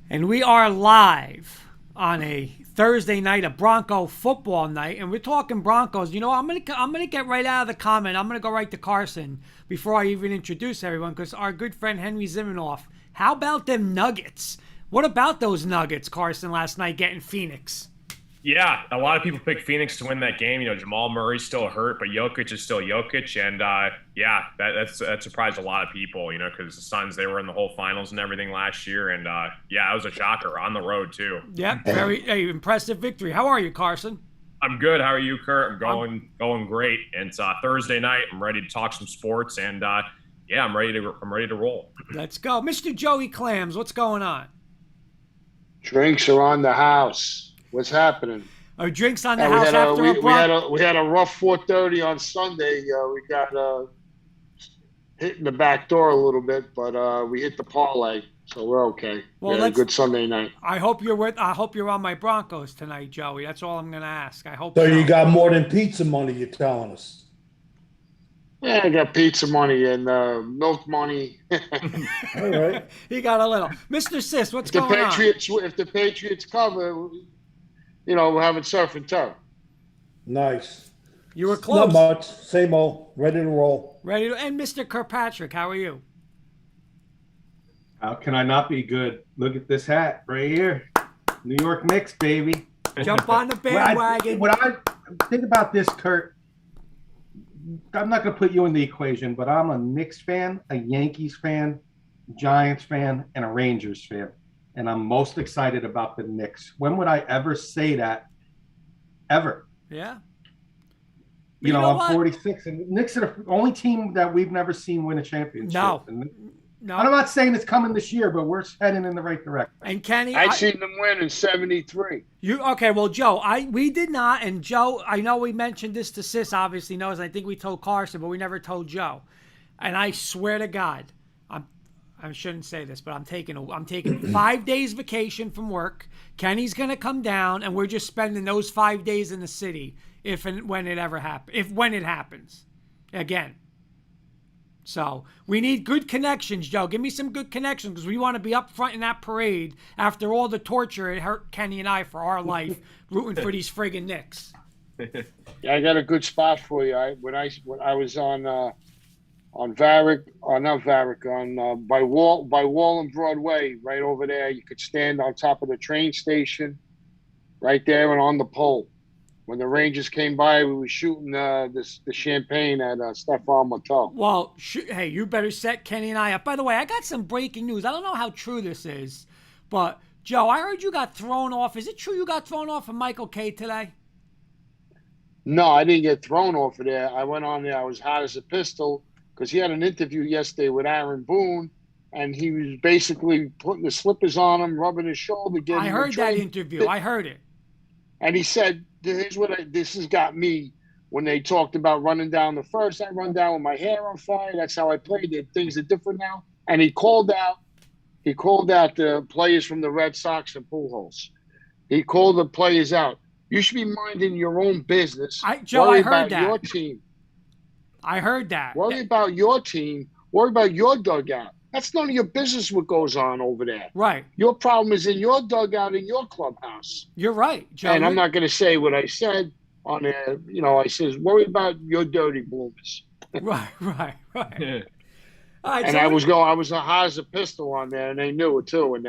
And we are live on a Thursday night, a Bronco football night, and we're talking Broncos. You know, I'm gonna get right out of the comment. I'm gonna go right to Carson before I even introduce everyone, because our good friend Henry Zimenoff. How about them Nuggets? What about those Nuggets, Carson, last night getting Phoenix? Yeah, a lot of people picked Phoenix to win that game. You know, Jamal Murray's still hurt, but Jokic is still Jokic, and yeah, that surprised a lot of people. You know, because the Suns, they were in the whole finals and everything last year, and yeah, it was a shocker on the road too. Yep, very impressive victory. How are you, Carson? I'm good. How are you, Kurt? I'm I'm going great. And it's Thursday night. I'm ready to talk some sports, and yeah, I'm ready to roll. Let's go, Mr. Joey Clams. What's going on? Drinks are on the house. What's happening? Are drinks on the We house had a after we, a we had Bron- a we had a rough 4:30 on Sunday. We got hit in the back door a little bit, but we hit the parlay, so we're okay. Well, We had a let's. good Sunday night. I hope you're on my Broncos tonight, Joey. That's all I'm gonna ask. I hope So so. you got more than pizza money, you're telling us. Yeah, I got pizza money and milk money. All right. He got a little. Mr. Sis, what's If the going on? Patriots cover, we're having surf and turf. You were Not close. much. Same old. Ready to roll. Ready to, and Mr. Kirkpatrick, how are you? How can I not be good? Look at this hat right here. New York Knicks, baby. Jump on the When I, bandwagon. when I think about this, Kurt, I'm not going to put you in the equation, but I'm a Knicks fan, a Yankees fan, Giants fan, and a Rangers fan. And I'm most excited about the Knicks. When would I ever say that? Ever. Yeah. You know, know I'm what? 46, and Knicks are the only team that we've never seen win a championship. No. And No. I'm not saying it's coming this year, but we're heading in the right direction. And Kenny, I seen them win in '73. you okay? Well, Joe, we did not, and Joe, I know we mentioned this to Sis. Obviously knows. I think we told Carson, but we never told Joe. And I swear to God, I shouldn't say this, but I'm taking 5 days vacation from work. Kenny's gonna come down, and we're just spending those 5 days in the city if and when it ever happens. If when it happens, again. So we need good connections, Joe. Give me some good connections, because we want to be up front in that parade after all the torture it hurt Kenny and I for our life rooting for these friggin' Knicks. Yeah, I got a good spot for you. When I was on Varick, or not Varick, on by Wall and Broadway, right over there. You could stand on top of the train station, right there, and on the pole. When the Rangers came by, we were shooting the champagne at Stephane Matteau. Well, hey, you better set Kenny and I up. By the way, I got some breaking news. I don't know how true this is, but Joe, I heard you got thrown off. Is it true you got thrown off of Michael K today? No, I didn't get thrown off of there. I went on there. I was hot as a pistol because he had an interview yesterday with Aaron Boone, and he was basically putting the slippers on him, rubbing his shoulder. I Him heard a that trade. interview. I heard it. And he said, this has got me. When they talked about running down the first, I run down with my hair on fire. That's how I played it. Things are different now. And he called out the players from the Red Sox and Pujols. He called the players out. You should be minding your own business. Joe, Worry I heard about that. your team. I heard that. Worry about your team. Worry about your dugout. That's none of your business what goes on over there. Right. Your problem is in your dugout in your clubhouse. You're right, Joe. And I'm not going to say what I said on there. I says, worry about your dirty bloomers. Right. All right. And so I was hot as a pistol on there, and they knew it too. And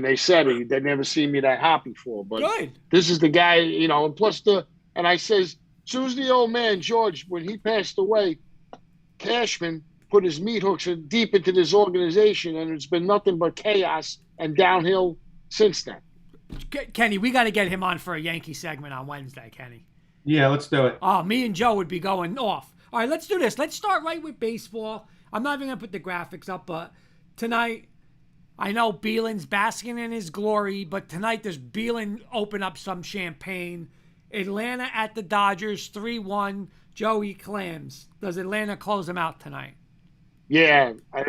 they said it. They never seen me that hot before. But good. this is the guy, and plus and I says, soon as the old man, George, when he passed away, Cashman put his meat hooks deep into this organization, and it's been nothing but chaos and downhill since then. Kenny, we got to get him on for a Yankee segment on Wednesday, Kenny. Yeah, let's do it. Oh, me and Joe would be going off. All right, let's do this. Let's start right with baseball. I'm not even going to put the graphics up, but tonight, I know Beelin's basking in his glory, but tonight does Beelin open up some champagne? Atlanta at the Dodgers, 3-1. Joey Clams. Does Atlanta close them out tonight? Yeah, I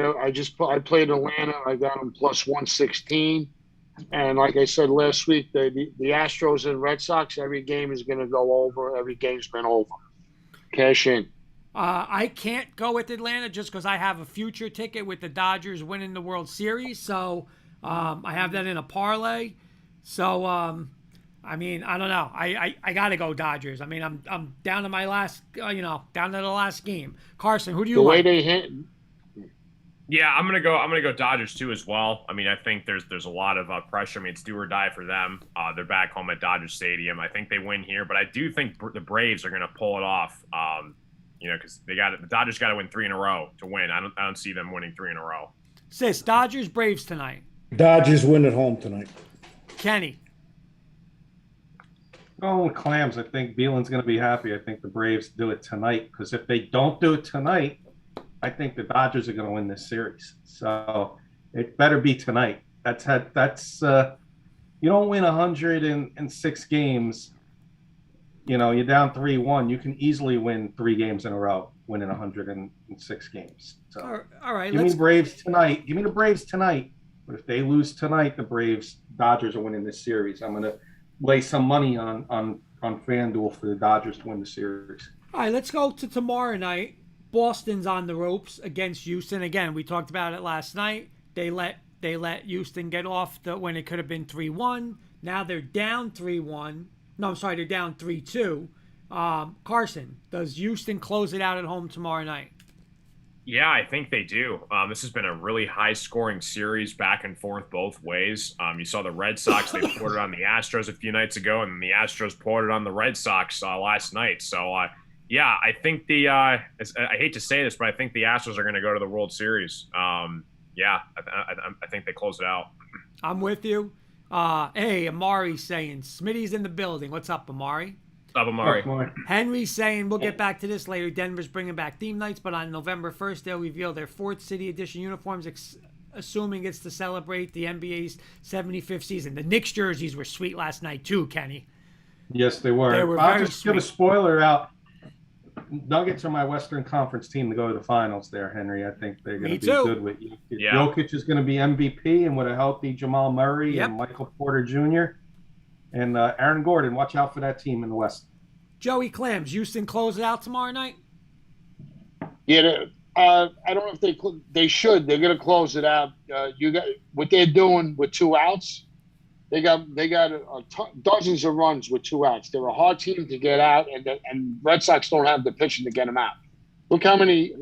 played Atlanta. I got them plus 116. And like I said last week, the Astros and Red Sox, every game is going to go over. Every game's been over. Cash in. I can't go with Atlanta just because I have a future ticket with the Dodgers winning the World Series. So I have that in a parlay. So, I mean, I don't know. I got to go Dodgers. I mean, I'm down to my last, down to the last game. Carson, who do you The way like? they hit, Yeah, I'm gonna go Dodgers too as well. I mean, I think there's a lot of pressure. I mean, it's do or die for them. They're back home at Dodger Stadium. I think they win here, but I do think the Braves are gonna pull it off. Because the Dodgers got to win 3 in a row to win. I don't see them winning 3 in a row. Sis, Dodgers, Braves tonight. Dodgers win at home tonight. Kenny. Oh, Clams. I think Beeland's going to be happy. I think the Braves do it tonight because if they don't do it tonight, I think the Dodgers are going to win this series. So it better be tonight. That's you don't win 106 games. You're down 3-1. You can easily win 3 games in a row, winning 106 games. So All right. give me the Braves tonight. Give me the Braves tonight. But if they lose tonight, Dodgers are winning this series. I'm going to lay some money on FanDuel for the Dodgers to win the series. All right, let's go to tomorrow night. Boston's on the ropes against Houston. Again, we talked about it last night. They let Houston get off when it could have been 3-1. Now they're down 3-1. No, I'm sorry, they're down 3-2. Carson, does Houston close it out at home tomorrow night? Yeah, I think they do. This has been a really high-scoring series, back and forth both ways. You saw the Red Sox; they poured it on the Astros a few nights ago, and the Astros poured it on the Red Sox last night. So, yeah, I think I hate to say this, but I think the Astros are going to go to the World Series. Yeah, I think they close it out. I'm with you. Hey, Amari's saying Smitty's in the building. What's up, Amari? What's up, Amari? Henry's saying, we'll get back to this later. Denver's bringing back theme nights, but on November 1st, they'll reveal their 4th City Edition uniforms, assuming it's to celebrate the NBA's 75th season. The Knicks jerseys were sweet last night, too, Kenny. Yes, they were. They were I'll very just give a sweet. spoiler out. Nuggets are my Western Conference team to go to the finals there, Henry. I think they're going to be too. good with you. Yeah. Jokic is going to be MVP, and with a healthy Jamal Murray Yep. and Michael Porter Jr. and Aaron Gordon. Watch out for that team in the West. Joey Clams, Houston close it out tomorrow night? yeah. I don't know if they should. They're going to close it out. You got what they're doing with 2 outs. They got dozens of runs with 2 outs. They're a hard team to get out, and Red Sox don't have the pitching to get them out. Look how many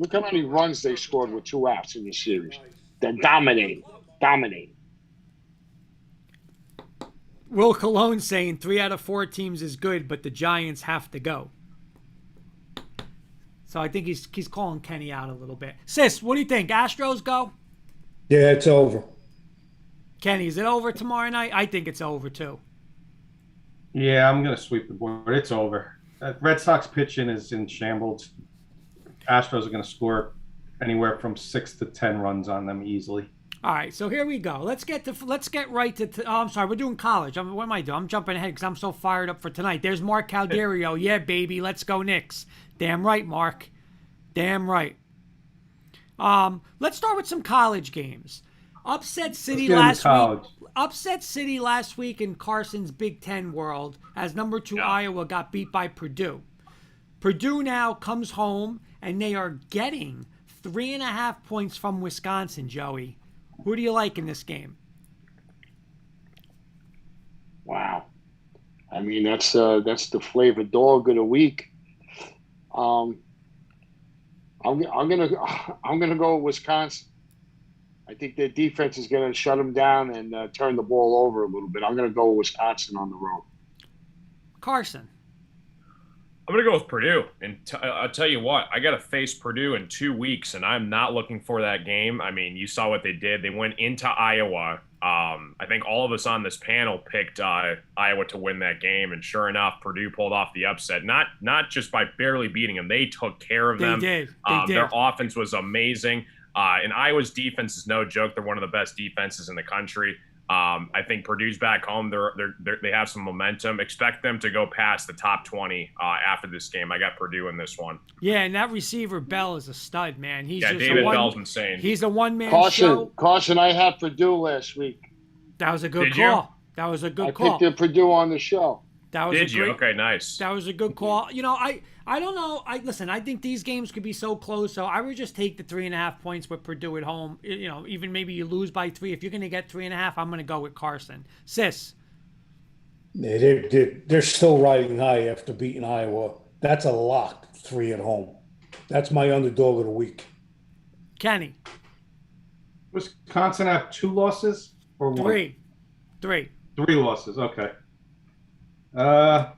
runs they scored with 2 outs in the series. They're dominating. Will Cologne saying 3 out of 4 teams is good, but the Giants have to go. So I think he's calling Kenny out a little bit. Sis, what do you think? Astros go? Yeah, it's over. Kenny, is it over tomorrow night? I think it's over too. Yeah, I'm going to sweep the board. It's over. Red Sox pitching is in shambles. Astros are going to score anywhere from 6 to 10 runs on them easily. All right, so here we go. Let's get right to. Oh, I'm sorry, we're doing college. What am I doing? I'm jumping ahead because I'm so fired up for tonight. There's Mark Calderio. Yeah, baby, let's go Knicks. Damn right, Mark. Damn right. Let's start with some college games. Upset City last week in Carson's Big Ten world as number 2 Iowa got beat by Purdue. Purdue now comes home and they are getting 3.5 points from Wisconsin, Joey. Who do you like in this game? Wow. I mean, that's the flavor dog of the week. I'm gonna go with Wisconsin. I think their defense is going to shut them down and turn the ball over a little bit. I'm going to go with Wisconsin on the road. Carson. I'm going to go with Purdue. And I'll tell you what, I got to face Purdue in 2 weeks, and I'm not looking for that game. I mean, you saw what they did. They went into Iowa. I think all of us on this panel picked Iowa to win that game, and sure enough, Purdue pulled off the upset. Not just by barely beating them. They took care of them. They did. Their offense was amazing. And Iowa's defense is no joke. They're one of the best defenses in the country. I think Purdue's back home. They have some momentum. Expect them to go past the top 20 after this game. I got Purdue in this one. Yeah, and that receiver Bell is a stud, man. David Bell's insane. He's a one-man show. Carson, I had Purdue last week. That was a good Did you? call. That was a good call. I picked Purdue on the show. That was Did a you? great, Okay, nice. That was a good call. You know, I don't know. Listen. I think these games could be so close. So I would just take the 3.5 points with Purdue at home. You know, even maybe you lose by 3. If you're going to get 3.5, I'm going to go with Carson. Sis, Yeah, they're still riding high after beating Iowa. That's a lock, 3 at home. That's my underdog of the week. Kenny, Wisconsin have 2 losses or 1? 3. 3 losses. Okay. I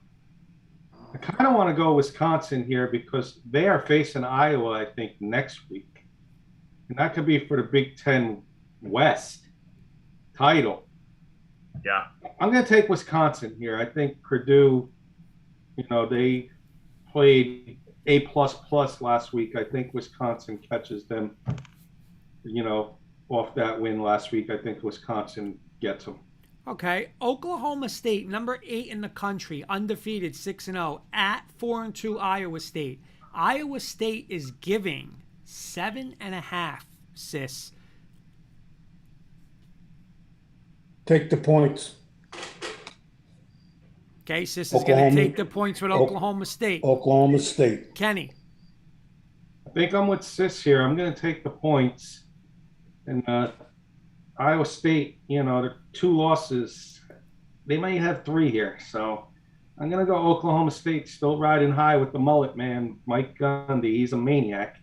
kind of want to go Wisconsin here because they are facing Iowa, I think, next week. And that could be for the Big Ten West title. Yeah. I'm going to take Wisconsin here. I think Purdue, you know, they played A++ last week. I think Wisconsin catches them, you know, off that win last week. I think Wisconsin gets them. Okay, Oklahoma State, number 8 in the country, undefeated, 6-0, at 4-2 Iowa State. Iowa State is giving 7.5. Sis, Take the points. okay, Sis is going to Oklahoma- take the points with Oklahoma State. Oklahoma State. Kenny, I think I'm with Sis here. I'm going to take the points. And Iowa State, you know, their 2 losses, they might have 3 here. So I'm going to go Oklahoma State, still riding high with the mullet man, Mike Gundy. He's a maniac.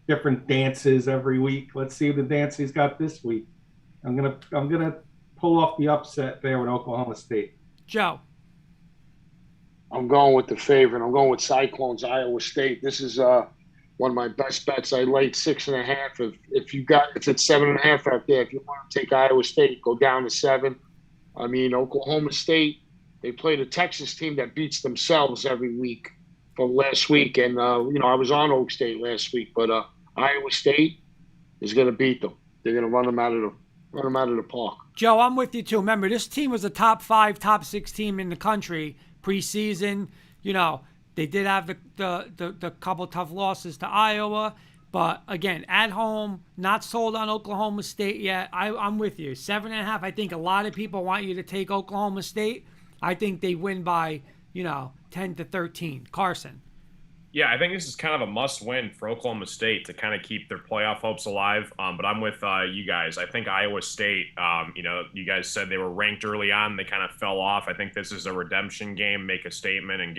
Different dances every week. Let's see the dance he's got this week. I'm gonna pull off the upset there with Oklahoma State. Joe, I'm going with the favorite. I'm going with Cyclones, Iowa State. This is one of my best bets. I laid 6.5. If it's 7.5 out there, if you want to take Iowa State, go down to 7. I mean, Oklahoma State, they played a Texas team that beats themselves every week from last week. And, you know, I was on Oak State last week, but Iowa State is going to beat them. They're going to run them out of the park. Joe, I'm with you too. Remember, this team was a top 5, top 6 team in the country preseason. You know, they did have the couple tough losses to Iowa, but again, at home, not sold on Oklahoma State yet. I'm with you. 7.5. I think a lot of people want you to take Oklahoma State. I think they win by, 10 to 13. Carson. Yeah, I think this is kind of a must-win for Oklahoma State to kind of keep their playoff hopes alive. But I'm with you guys. I think Iowa State, you guys said they were ranked early on. They kind of fell off. I think this is a redemption game, make a statement and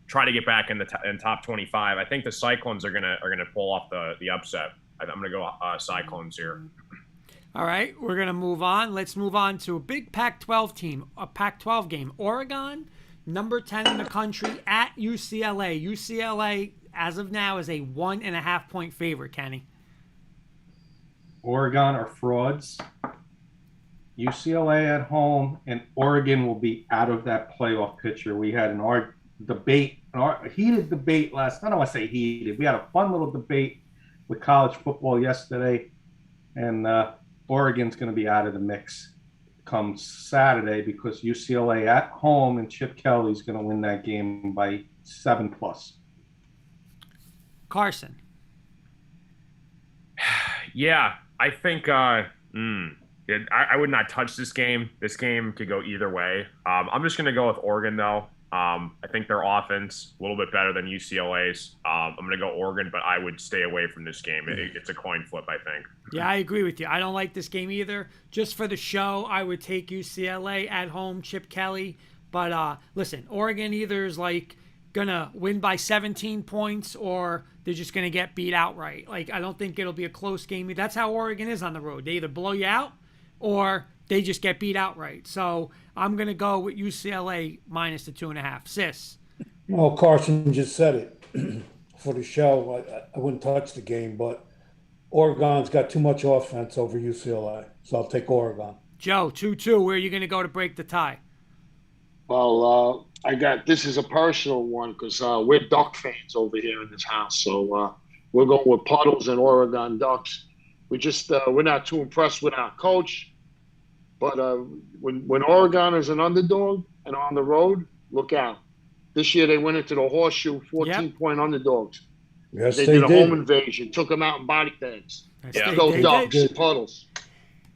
try to get back in in top 25. I think the Cyclones are gonna pull off the upset. I'm gonna go Cyclones here. All right, we're gonna move on. Let's move on to a big Pac-12 team, a Pac-12 game. Oregon, number 10 in the country, at UCLA. UCLA, as of now, is a 1.5 point favorite. Kenny. Oregon are frauds. UCLA at home, and Oregon will be out of that playoff picture. We had a heated debate last. I don't want to say heated. We had a fun little debate with college football yesterday, and Oregon's going to be out of the mix come Saturday because UCLA at home and Chip Kelly's going to win that game by 7+. Carson. Yeah, I think I would not touch this game. This game could go either way. I'm just going to go with Oregon, though. I think their offense a little bit better than UCLA's. I'm going to go Oregon, but I would stay away from this game. It's a coin flip, I think. Yeah, I agree with you. I don't like this game either. Just for the show, I would take UCLA at home, Chip Kelly. But listen, Oregon either is going to win by 17 points or they're just going to get beat outright. I don't think it'll be a close game. That's how Oregon is on the road. They either blow you out or they just get beat outright. So I'm going to go with UCLA minus the 2.5. Sis. Well, Carson just said it. For the show, I wouldn't touch the game, but Oregon's got too much offense over UCLA, so I'll take Oregon. Joe, 2-2. Where are you going to go to break the tie? Well, this is a personal one because we're Duck fans over here in this house. So we're going with Puddles and Oregon Ducks. We're not too impressed with our coach. But when Oregon is an underdog and on the road, look out. This year they went into the horseshoe, 14-point underdogs. Yes, they did a home invasion, took them out in body bags. Let's go Ducks, Puddles.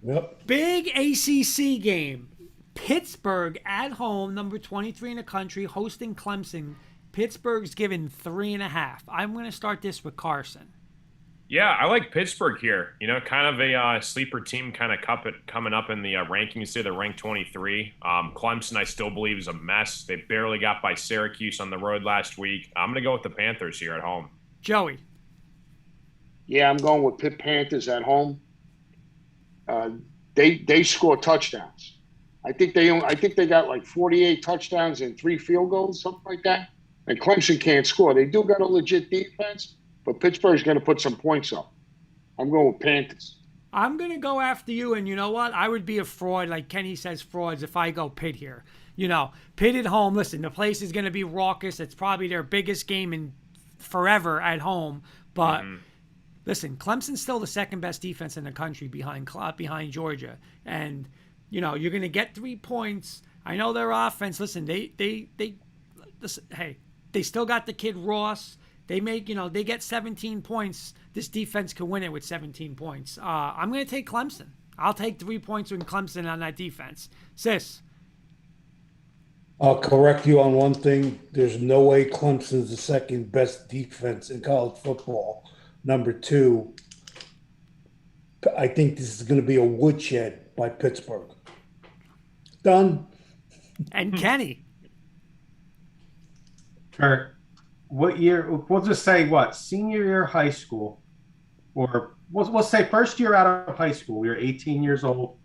Yep. Big ACC game. Pittsburgh at home, number 23 in the country, hosting Clemson. Pittsburgh's given 3.5. I'm going to start this with Carson. Yeah, I like Pittsburgh here. Kind of a sleeper team, kind of coming up in the rankings. They're ranked 23. Clemson, I still believe, is a mess. They barely got by Syracuse on the road last week. I'm going to go with the Panthers here at home. Joey. Yeah, I'm going with Panthers at home. They score touchdowns. I think they got like 48 touchdowns and 3 field goals, something like that. And Clemson can't score. They do got a legit defense, but Pittsburgh's going to put some points up. I'm going with Panthers. I'm going to go after you, and you know what? I would be a fraud, like Kenny says frauds, if I go Pitt here. Pitt at home, listen, the place is going to be raucous. It's probably their biggest game in forever at home. But, listen, Clemson's still the second best defense in the country behind Georgia. And, you're going to get 3 points. I know their offense, listen, they still got the kid Ross. They get 17 points. This defense can win it with 17 points. I'm going to take Clemson. I'll take 3 points with Clemson on that defense. Sis. I'll correct you on one thing. There's no way Clemson's the second best defense in college football. Number 2, I think this is going to be a woodshed by Pittsburgh. Done. And Kenny. Kurt, what year? We'll just say senior year of high school, or we'll say first year out of high school. You're 18 years old.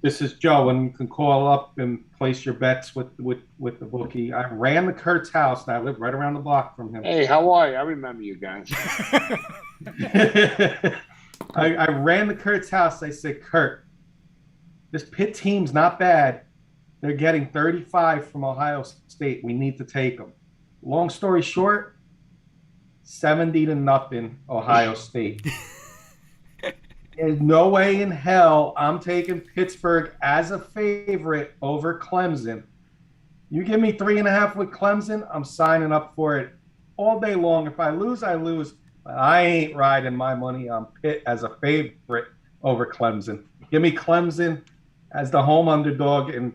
This is Joe, and you can call up and place your bets with the bookie. I ran to Kurt's house, and I live right around the block from him. Hey, how are you? I remember you guys. I ran to Kurt's house. I said, Kurt, this Pitt team's not bad. They're getting 35 from Ohio State. We need to take them. Long story short, 70-0 Ohio State. There's no way in hell I'm taking Pittsburgh as a favorite over Clemson. You give me 3.5 with Clemson, I'm signing up for it all day long. If I lose, I lose. But I ain't riding my money on Pitt as a favorite over Clemson. Give me Clemson as the home underdog. And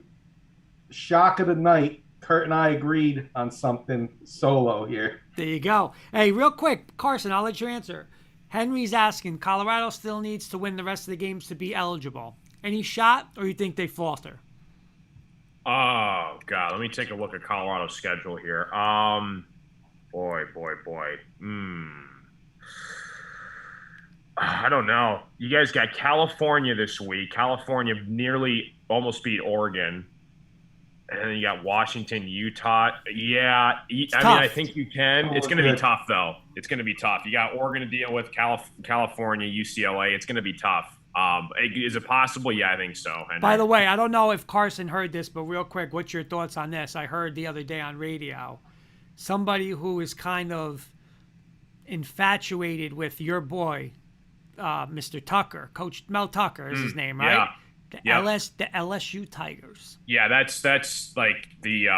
shock of the night, Kurt and I agreed on something solo here. There you go. Hey, real quick, Carson, I'll let you answer. Henry's asking, Colorado still needs to win the rest of the games to be eligible. Any shot, or you think they falter? Oh, God. Let me take a look at Colorado's schedule here. Boy. I don't know. You guys got California this week. California nearly almost beat Oregon. And then you got Washington, Utah. Yeah, I think you can. It's going to be tough, though. It's going to be tough. You got Oregon to deal with, California, UCLA. It's going to be tough. Is it possible? Yeah, I think so. Henry. By the way, I don't know if Carson heard this, but real quick, what's your thoughts on this? I heard the other day on radio, somebody who is kind of infatuated with your boy, Mr. Tucker, Coach Mel Tucker is his name, right? Yeah. The LSU Tigers. Yeah, that's like the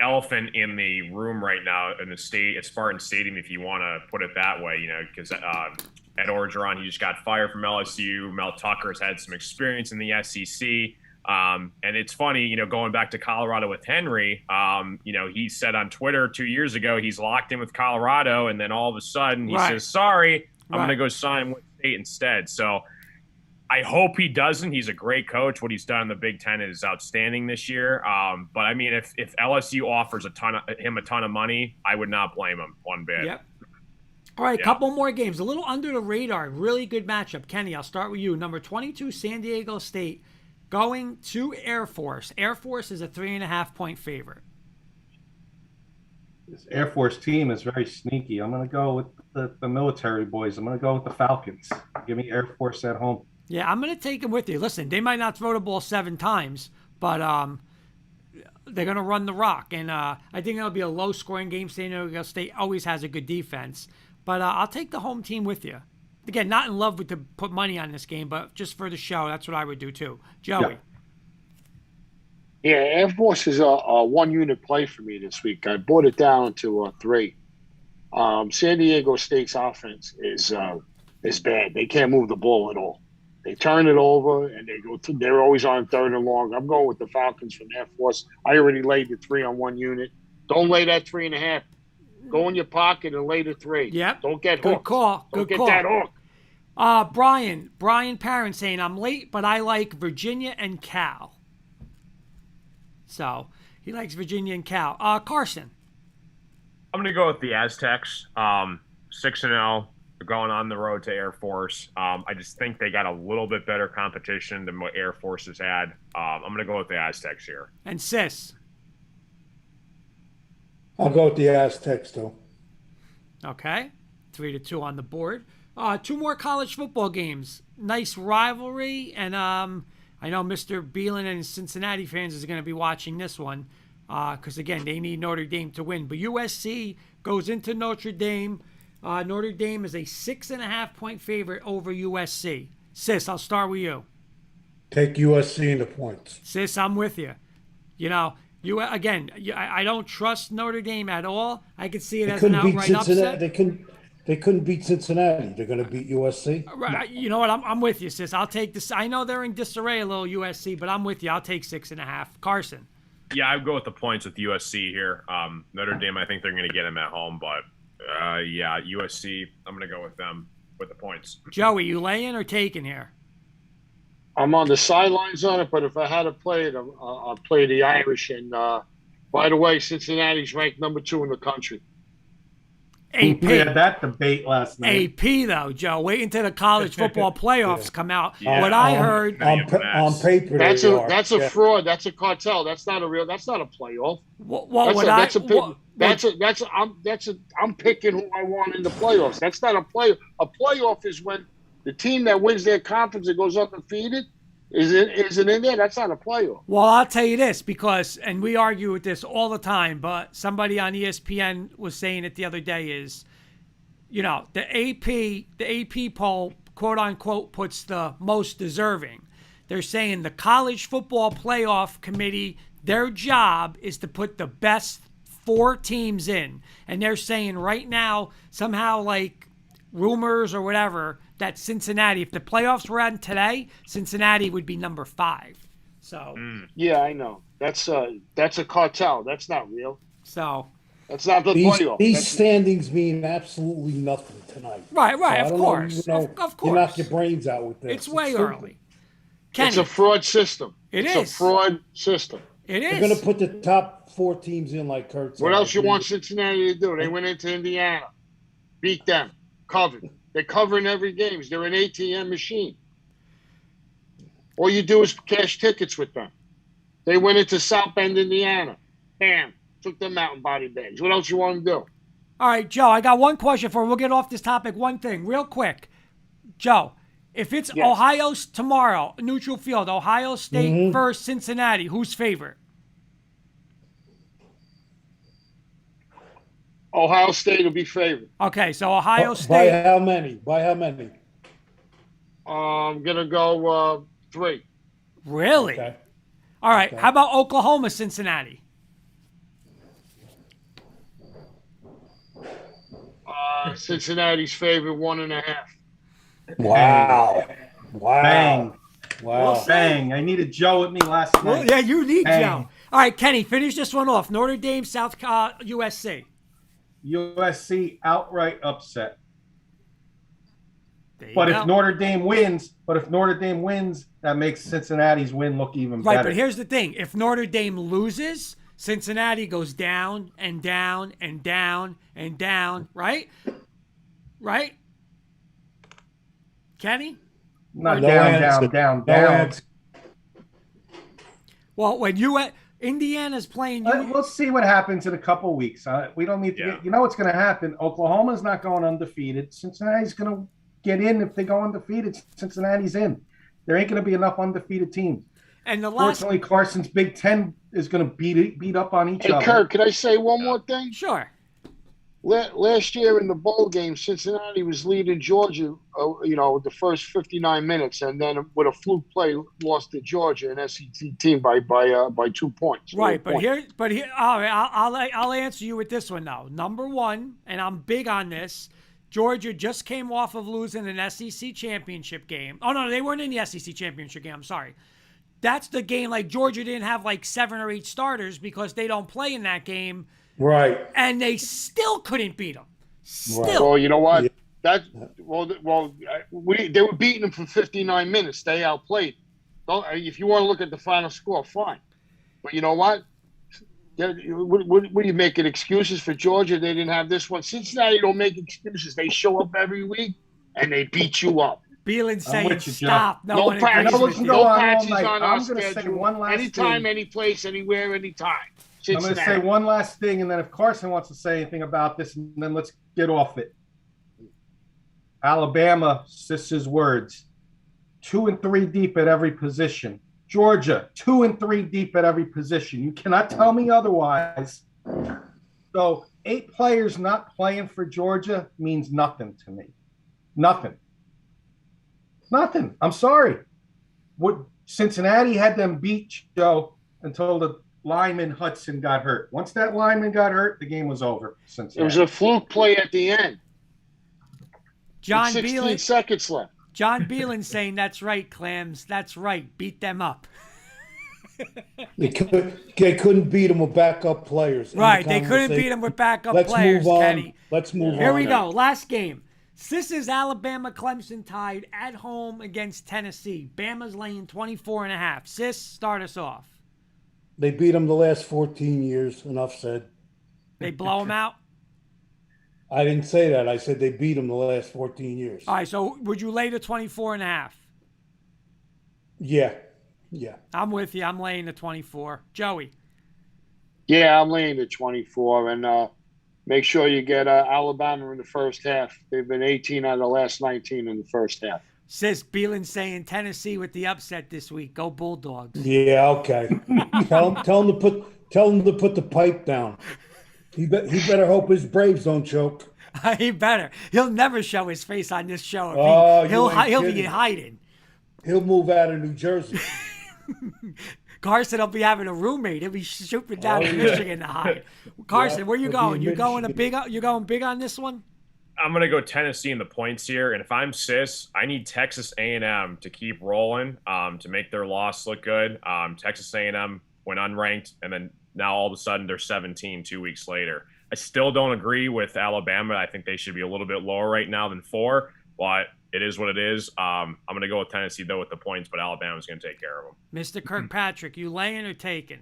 elephant in the room right now in the state at Spartan Stadium, if you want to put it that way. Because Ed Orgeron, he just got fired from LSU. Mel Tucker's had some experience in the SEC, and it's funny, going back to Colorado with Henry. He said on Twitter 2 years ago he's locked in with Colorado, and then all of a sudden he says, "Sorry, I'm going to go sign with State instead." So. I hope he doesn't. He's a great coach. What he's done in the Big Ten is outstanding this year. But I mean, if LSU offers him a ton of money, I would not blame him one bit. Yep. All right, couple more games. A little under the radar. Really good matchup. Kenny, I'll start with you. Number 22, San Diego State, going to Air Force. Air Force is a 3.5-point favorite. This Air Force team is very sneaky. I'm going to go with the military boys. I'm going to go with the Falcons. Give me Air Force at home. Yeah, I'm going to take them with you. Listen, they might not throw the ball 7 times, but they're going to run the rock. And I think it'll be a low-scoring game. San Diego State always has a good defense. But I'll take the home team with you. Again, not in love with to put money on this game, but just for the show, that's what I would do too. Joey. Yeah, Air Force is a one-unit play for me this week. I brought it down to 3. San Diego State's offense is bad. They can't move the ball at all. They turn it over and they're always on 3rd and long. I'm going with the Falcons from Air Force. I already laid the 3 on one unit. Don't lay that 3.5. Go in your pocket and lay the 3. Yep. Don't get Good hooked. call. Don't Good get call. that hook. Brian Parent saying, I'm late, but I like Virginia and Cal. So he likes Virginia and Cal. Carson. I'm going to go with the Aztecs. 6-0. They're going on the road to Air Force. I just think they got a little bit better competition than what Air Force has had. I'm going to go with the Aztecs here. And Sis. I'll go with the Aztecs, though. Okay. 3-2 on the board. 2 more college football games. Nice rivalry. And I know Mr. Beelan and Cincinnati fans is going to be watching this one because, again, they need Notre Dame to win. But USC goes into Notre Dame. Notre Dame is a 6.5-point favorite over USC. Sis, I'll start with you. Take USC in the points. Sis, I'm with you. You know, I don't trust Notre Dame at all. I could see it as an outright upset. They couldn't beat Cincinnati. They're going to beat USC. Right. You know what? I'm with you, Sis. I'll take this. I know they're in disarray a little, USC, but I'm with you. I'll take 6.5. Carson. Yeah, I'd go with the points with USC here. Notre Dame, I think they're going to get them at home, but yeah, USC, I'm going to go with them with the points. Joey, you laying or taking here? I'm on the sidelines on it, but if I had to play it, I'll play the Irish. And by the way, Cincinnati's ranked number 2 in the country. AP. We had that debate last night. AP, though, Joe. Wait until the college football playoffs come out. Yeah. What I heard. On paper, That's a fraud. That's a cartel. That's not a playoff. I'm picking who I want in the playoffs. That's not a playoff. A playoff is when the team that wins their conference and goes undefeated isn't in there. That's not a playoff. Well, I'll tell you this because, and we argue with this all the time, but somebody on ESPN was saying it the other day is, you know, the AP poll, quote unquote, puts the most deserving. They're saying the college football playoff committee, their job is to put the best 4 teams in. And they're saying right now, somehow like rumors or whatever, that Cincinnati, if the playoffs were on today, Cincinnati would be number 5. So yeah, I know. That's a cartel. That's not real. So that's not the playoff. These standings mean absolutely nothing tonight. Right, So of course. Of course. You knock your brains out with this. It's way early. Kenny, it's a fraud system. It's a fraud system. It is. They're going to put the top 4 teams in like Kurt said. What else you want Cincinnati to do? They went into Indiana, beat them, covered. They're covering every game. They're an ATM machine. All you do is cash tickets with them. They went into South Bend, Indiana. Bam. Took them out in body bags. What else you want to do? All right, Joe, I got one question for we'll get off this topic. One thing, real quick. Joe, if it's Ohio's tomorrow, neutral field, Ohio State versus Cincinnati, who's favorite? Ohio State will be favored. Okay, so Ohio State. By how many? I'm going to go 3. Really? Okay. All right, how about Oklahoma, Cincinnati? Cincinnati's favorite 1.5. Wow. Bang. Wow. Bang. I needed Joe with me last night. Well, yeah, you need Bang. Joe. All right, Kenny, finish this one off. Notre Dame, USC. USC outright upset. But if Notre Dame wins, that makes Cincinnati's win look even better. Right, but here's the thing. If Notre Dame loses, Cincinnati goes down and down and down and down, right? Right? Kenny? Not No down, answer. down. No answer. Well, when Indiana's playing We'll see what happens in a couple weeks. We don't need to get. You know what's going to happen? Oklahoma's not going undefeated. Cincinnati's going to get in. If they go undefeated, Cincinnati's in. There ain't going to be enough undefeated teams. And Fortunately, Carson's Big Ten is going to beat up on each other. Hey, Kurt, can I say one more thing? Sure. Last year in the bowl game, Cincinnati was leading Georgia, the first 59 minutes, and then with a fluke play, lost to Georgia, an SEC team by 2 points. Right, but here, all right, I'll answer you with this one though. Number one, and I'm big on this. Georgia just came off of losing an SEC championship game. Oh, no, they weren't in the SEC championship game. I'm sorry. That's the game, like, Georgia didn't have, like, 7 or 8 starters because they don't play in that game. Right. And they still couldn't beat them. Still. Right. Well, you know what? Yeah. They were beating them for 59 minutes. They outplayed. If you want to look at the final score, fine. But you know what? What are you making excuses for Georgia? They didn't have this one. Cincinnati don't make excuses. They show up every week and they beat you up. Beelan saying, with you, stop. No patches patches go on patches all night. on I'm our gonna say schedule. one last Anytime, thing. any place, anywhere, anytime. I'm going to say one last thing, and then if Carson wants to say anything about this, and then let's get off it. Alabama, Sis's words, 2 and 3 deep at every position. Georgia, 2 and 3 deep at every position. You cannot tell me otherwise. So 8 players not playing for Georgia means nothing to me. Nothing. Nothing. I'm sorry. What Cincinnati had them beat, Joe, until the lineman Hudson got hurt. Once that lineman got hurt, the game was over. It was a fluke play at the end. John 16 Beelan. seconds left. John Beelan saying, that's right, Clams. That's right. Beat them up. They couldn't beat them with backup players. Right. They couldn't beat them with backup Let's players, move on. Kenny. Let's move on. Here we go. Last game. Sis's Alabama Clemson tied at home against Tennessee. Bama's laying 24.5. Sis, start us off. They beat them the last 14 years. Enough said. They blow them out? I didn't say that. I said they beat them the last 14 years. All right, so would you lay the 24.5? Yeah. Yeah. I'm with you. I'm laying the 24. Joey. Yeah, I'm laying the 24. And make sure you get Alabama in the first half. They've been 18 out of the last 19 in the first half. Sis, Beelan saying Tennessee with the upset this week. Go Bulldogs. Yeah, okay. tell him to put the pipe down. He better hope his Braves don't choke. He better. He'll never show his face on this show. He'll be hiding. He'll move out of New Jersey. Carson will be having a roommate. He'll be shooting down to Michigan to hide. Carson, where you going? You going big on this one? I'm gonna go Tennessee in the points here, and if I'm Sis, I need Texas A&M to keep rolling, to make their loss look good. Texas A&M went unranked, and then now all of a sudden they're 17 2 weeks later. I still don't agree with Alabama. I think they should be a little bit lower right now than 4, but it is what it is. I'm going to go with Tennessee, though, with the points, but Alabama's going to take care of them. Mr. Kirkpatrick, you laying or taking?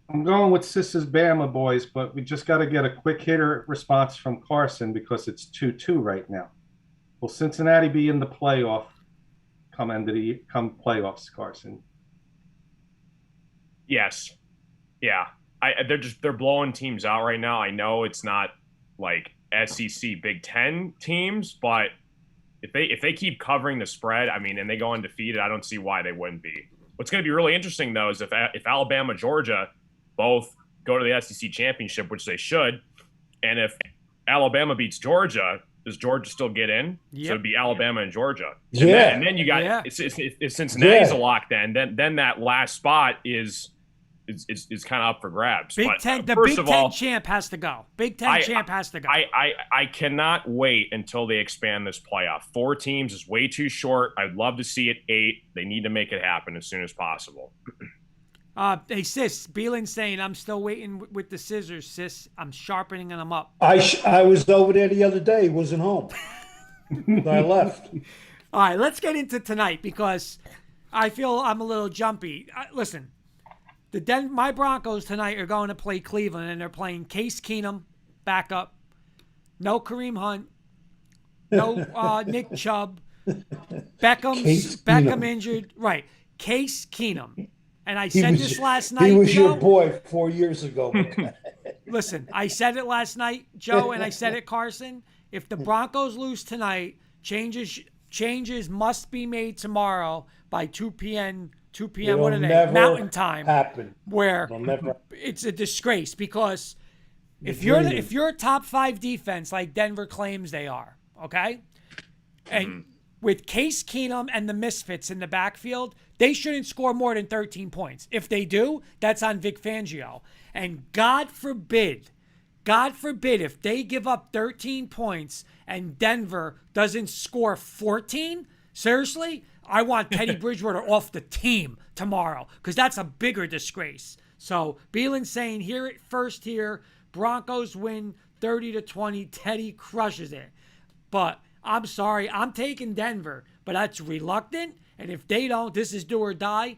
I'm going with Sis's Bama, boys, but we just got to get a quick hitter response from Carson because it's 2-2 right now. Will Cincinnati be in the playoff come playoffs, Carson? Yes. Yeah. They're blowing teams out right now. I know it's not like SEC Big Ten teams, but if they keep covering the spread, I mean, and they go undefeated, I don't see why they wouldn't be. What's going to be really interesting though is if Alabama, Georgia both go to the SEC championship, which they should, and if Alabama beats Georgia, does Georgia still get in? Yep. So it'd be Alabama and Georgia. Yeah. And then you got if Cincinnati's a lock, then that last spot is kind of up for grabs. Big but, Ten, the first Big of Ten all, champ has to go. Big Ten champ has to go. I cannot wait until they expand this playoff. 4 teams is way too short. I'd love to see it 8. They need to make it happen as soon as possible. Hey, Sis, Beelan saying, I'm still waiting with the scissors, Sis. I'm sharpening them up. I was over there the other day. Wasn't home. I left. All right, let's get into tonight because I feel I'm a little jumpy. Listen, my Broncos tonight are going to play Cleveland, and they're playing Case Keenum, backup. No Kareem Hunt. No Nick Chubb. Beckham injured. Right. Case Keenum. And I said this last night, He was Joe. your boy 4 years ago. Listen, I said it last night, Joe, and I said it, Carson. If the Broncos lose tonight, changes must be made tomorrow by 2 p.m. 2 p.m. What are they? Mountain time. Happen. Where Never. it's a disgrace because if you're a top 5 defense like Denver claims they are, okay, and with Case Keenum and the Misfits in the backfield, they shouldn't score more than 13 points. If they do, that's on Vic Fangio. And God forbid God forbid if they give up 13 points and Denver doesn't score 14, seriously, I want Teddy Bridgewater off the team tomorrow because that's a bigger disgrace. So Beelan's saying here at first here, Broncos win 30-20. Teddy crushes it. But I'm sorry, I'm taking Denver, but that's reluctant. And if they don't, this is do or die.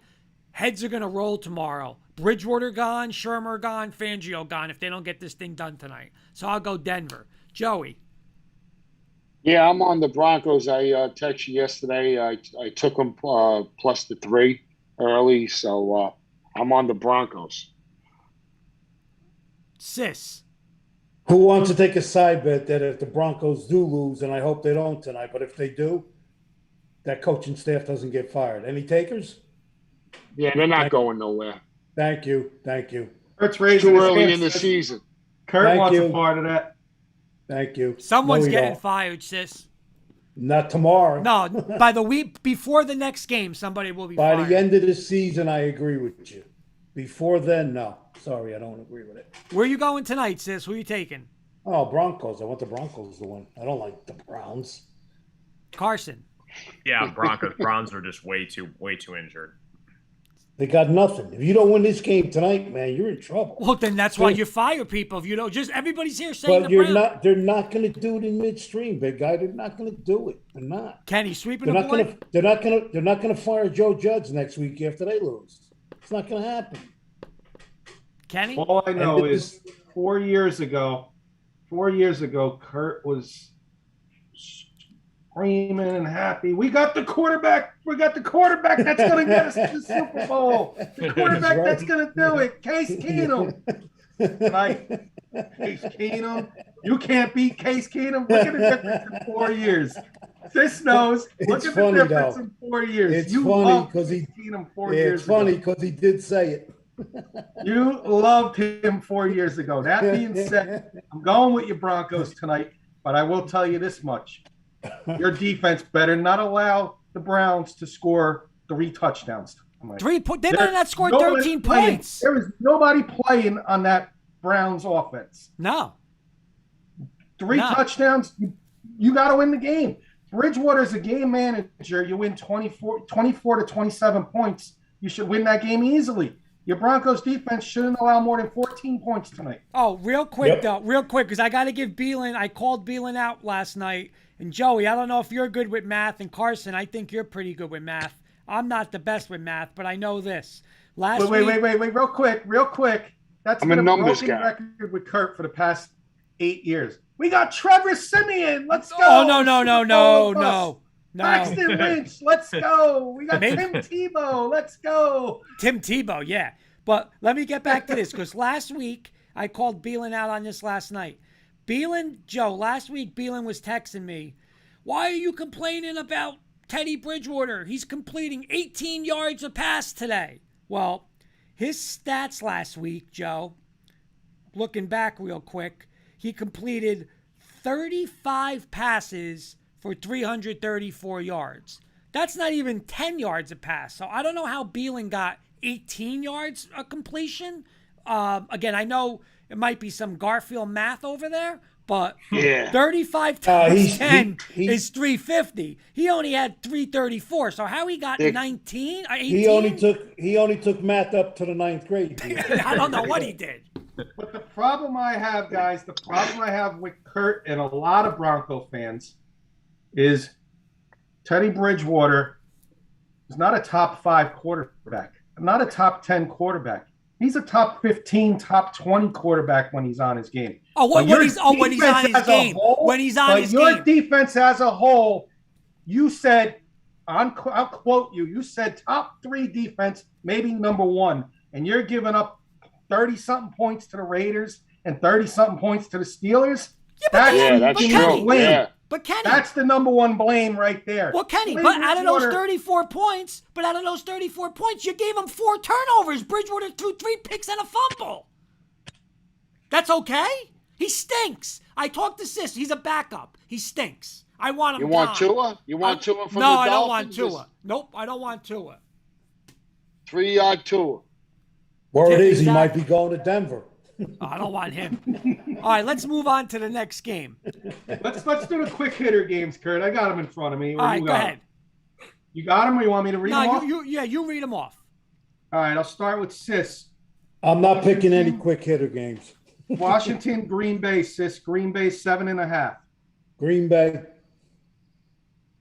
Heads are going to roll tomorrow. Bridgewater gone, Shermer gone, Fangio gone if they don't get this thing done tonight. So I'll go Denver. Joey. Yeah, I'm on the Broncos. I texted you yesterday. I took them plus the 3 early, so I'm on the Broncos. Sis. Who wants to take a side bet that if the Broncos do lose, and I hope they don't tonight, but if they do, that coaching staff doesn't get fired? Any takers? Yeah, they're not going nowhere. Thank you. Thank you. Kurt's raising Too his early hand. in the season. Kurt Thank wants you. a part of that. Thank you. Someone's No, we getting don't. fired, sis. Not tomorrow. No, by the week before the next game, somebody will be By fired. the end of the season, I agree with you. Before then, no. Sorry, I don't agree with it. Where you going tonight, sis? Who are you taking? Oh, Broncos. I want the Broncos to win. I don't like the Browns. Carson. Yeah, Broncos. Browns are just way too injured. They got nothing. If you don't win this game tonight, man, you're in trouble. Well, then that's why you fire people. If you don't, just everybody's here saying But the you're Browns. not. They're not going to do it in midstream, big guy. They're not going to do it. They're not. Kenny sweeping They're the not boy. going to. They're not going to. They're not going to fire Joe Judge next week after they lose. It's not going to happen. Kenny. All I know And is 4 years ago, Kurt was screaming and happy. We got the quarterback. We got the quarterback that's going to get us to the Super Bowl. The quarterback that's going to do it. Case Keenum. Case Keenum. You can't beat Case Keenum. Look at the difference in 4 years. This knows. Look It's at funny, the difference though. in 4 years. It's you funny loved because Case Keenum 4 years It's funny ago. because he did say it. You loved him 4 years ago. That being said, I'm going with your Broncos tonight, but I will tell you this much. Your defense better not allow the Browns to score 3 touchdowns. They better not score 13 playing. points. There is nobody playing on that Browns offense. No. 3 touchdowns, you got to win the game. Bridgewater's a game manager. You win 24 to 27 points. You should win that game easily. Your Broncos defense shouldn't allow more than 14 points tonight. Oh, real quick, because I got to give Beelan, I called Beelan out last night. And Joey, I don't know if you're good with math. And Carson, I think you're pretty good with math. I'm not the best with math, but I know this. Wait, real quick. That's I'm been a a numbers broken guy. record with Kurt for the past 8 years. We got Trevor Simeon. Let's go. Oh, no. Paxton Lynch. Let's go. We got Tim Tebow. Let's go. Tim Tebow, yeah. But let me get back to this because last week, I called Beelan out on this last night. Last week Beelan was texting me, why are you complaining about Teddy Bridgewater? He's completing 18 yards a pass today. Well, his stats last week, Joe, looking back real quick, he completed 35 passes for 334 yards. That's not even 10 yards a pass. So I don't know how Beelan got 18 yards a completion. Again, I know it might be some Garfield math over there, but 35 times 10 is 350. He only had 334. So how he got 19? 18? He only took math up to the 9th grade. I don't know what he did. But the problem I have, guys, with Kurt and a lot of Bronco fans is Teddy Bridgewater is not a top 5 quarterback, not a top 10 quarterback. He's a top 15, top 20 quarterback when he's on his game. When he's on his game. When he's on his game. Your defense as a whole, you said, I'll quote you, you said top 3 defense, maybe number 1, and you're giving up 30-something points to the Raiders and 30-something points to the Steelers. That's true. Yeah. But Kenny, that's the number 1 blame right there. Well, Kenny, but out of those 34 points, you gave him 4 turnovers. Bridgewater threw 3 picks and a fumble. That's okay? He stinks. I talked to Sis. He's a backup. He stinks. I want him You want gone. Tua? You want Tua from the No, Dolphins? I don't want Tua. Nope, I don't want Tua. 3-yard Tua. Word is he Exactly. might be going to Denver. Oh, I don't want him. All right, let's move on to the next game. Let's do the quick hitter games, Kurt. I got them in front of me. All right, go ahead. You got them, or you want me to read them off? You read them off. All right, I'll start with Sis. I'm not picking any quick hitter games. Washington, Green Bay, Sis. Green Bay 7.5. Green Bay.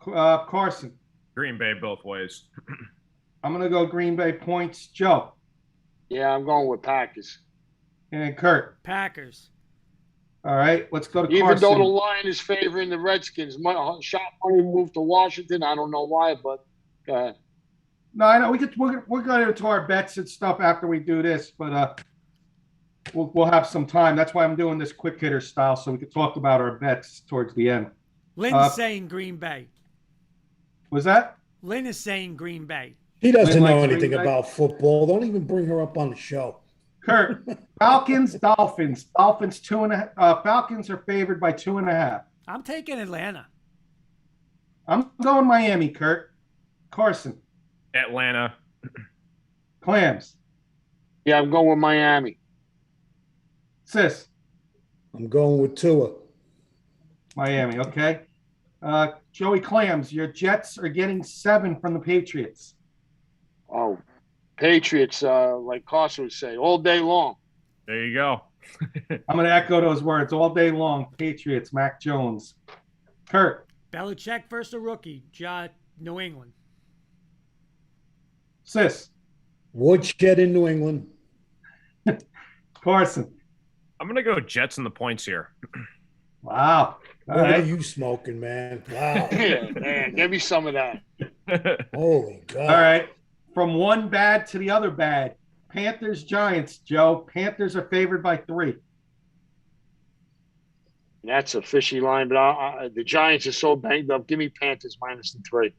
Carson. Green Bay both ways. I'm going to go Green Bay points. Joe. Yeah, I'm going with Packers. And Kurt. Packers. All right, let's go to Even Carson. though the line is favoring the Redskins, shot money moved to Washington. I don't know why, but go ahead. No, I know we're going into our bets and stuff after we do this, but we'll have some time. That's why I'm doing this quick hitter style, so we can talk about our bets towards the end. Lynn's saying Green Bay. Was that? Lynn is saying Green Bay. He doesn't Lynn know likes anything Green Bay. about football. Don't even bring her up on the show. Kurt. Falcons, Dolphins. Dolphins 2.5. Falcons are favored by 2.5. I'm taking Atlanta. I'm going Miami, Kurt. Carson. Atlanta. Clams. Yeah, I'm going with Miami. Sis. I'm going with Tua. Miami, okay. Joey Clams, your Jets are getting 7 from the Patriots. Oh, Patriots, like Carson would say, all day long. There you go. I'm going to echo those words all day long. Patriots, Mac Jones. Kurt. Belichick versus a rookie. New England. Sis. Woodshed in New England. Carson. I'm going to go Jets in the points here. Wow. All What right. are you smoking, man? Wow. Yeah, man, give me some of that. Holy God. All right. From one bad to the other bad. Panthers, Giants, Joe. Panthers are favored by 3. That's a fishy line, but the Giants are so banged up. Give me Panthers -3.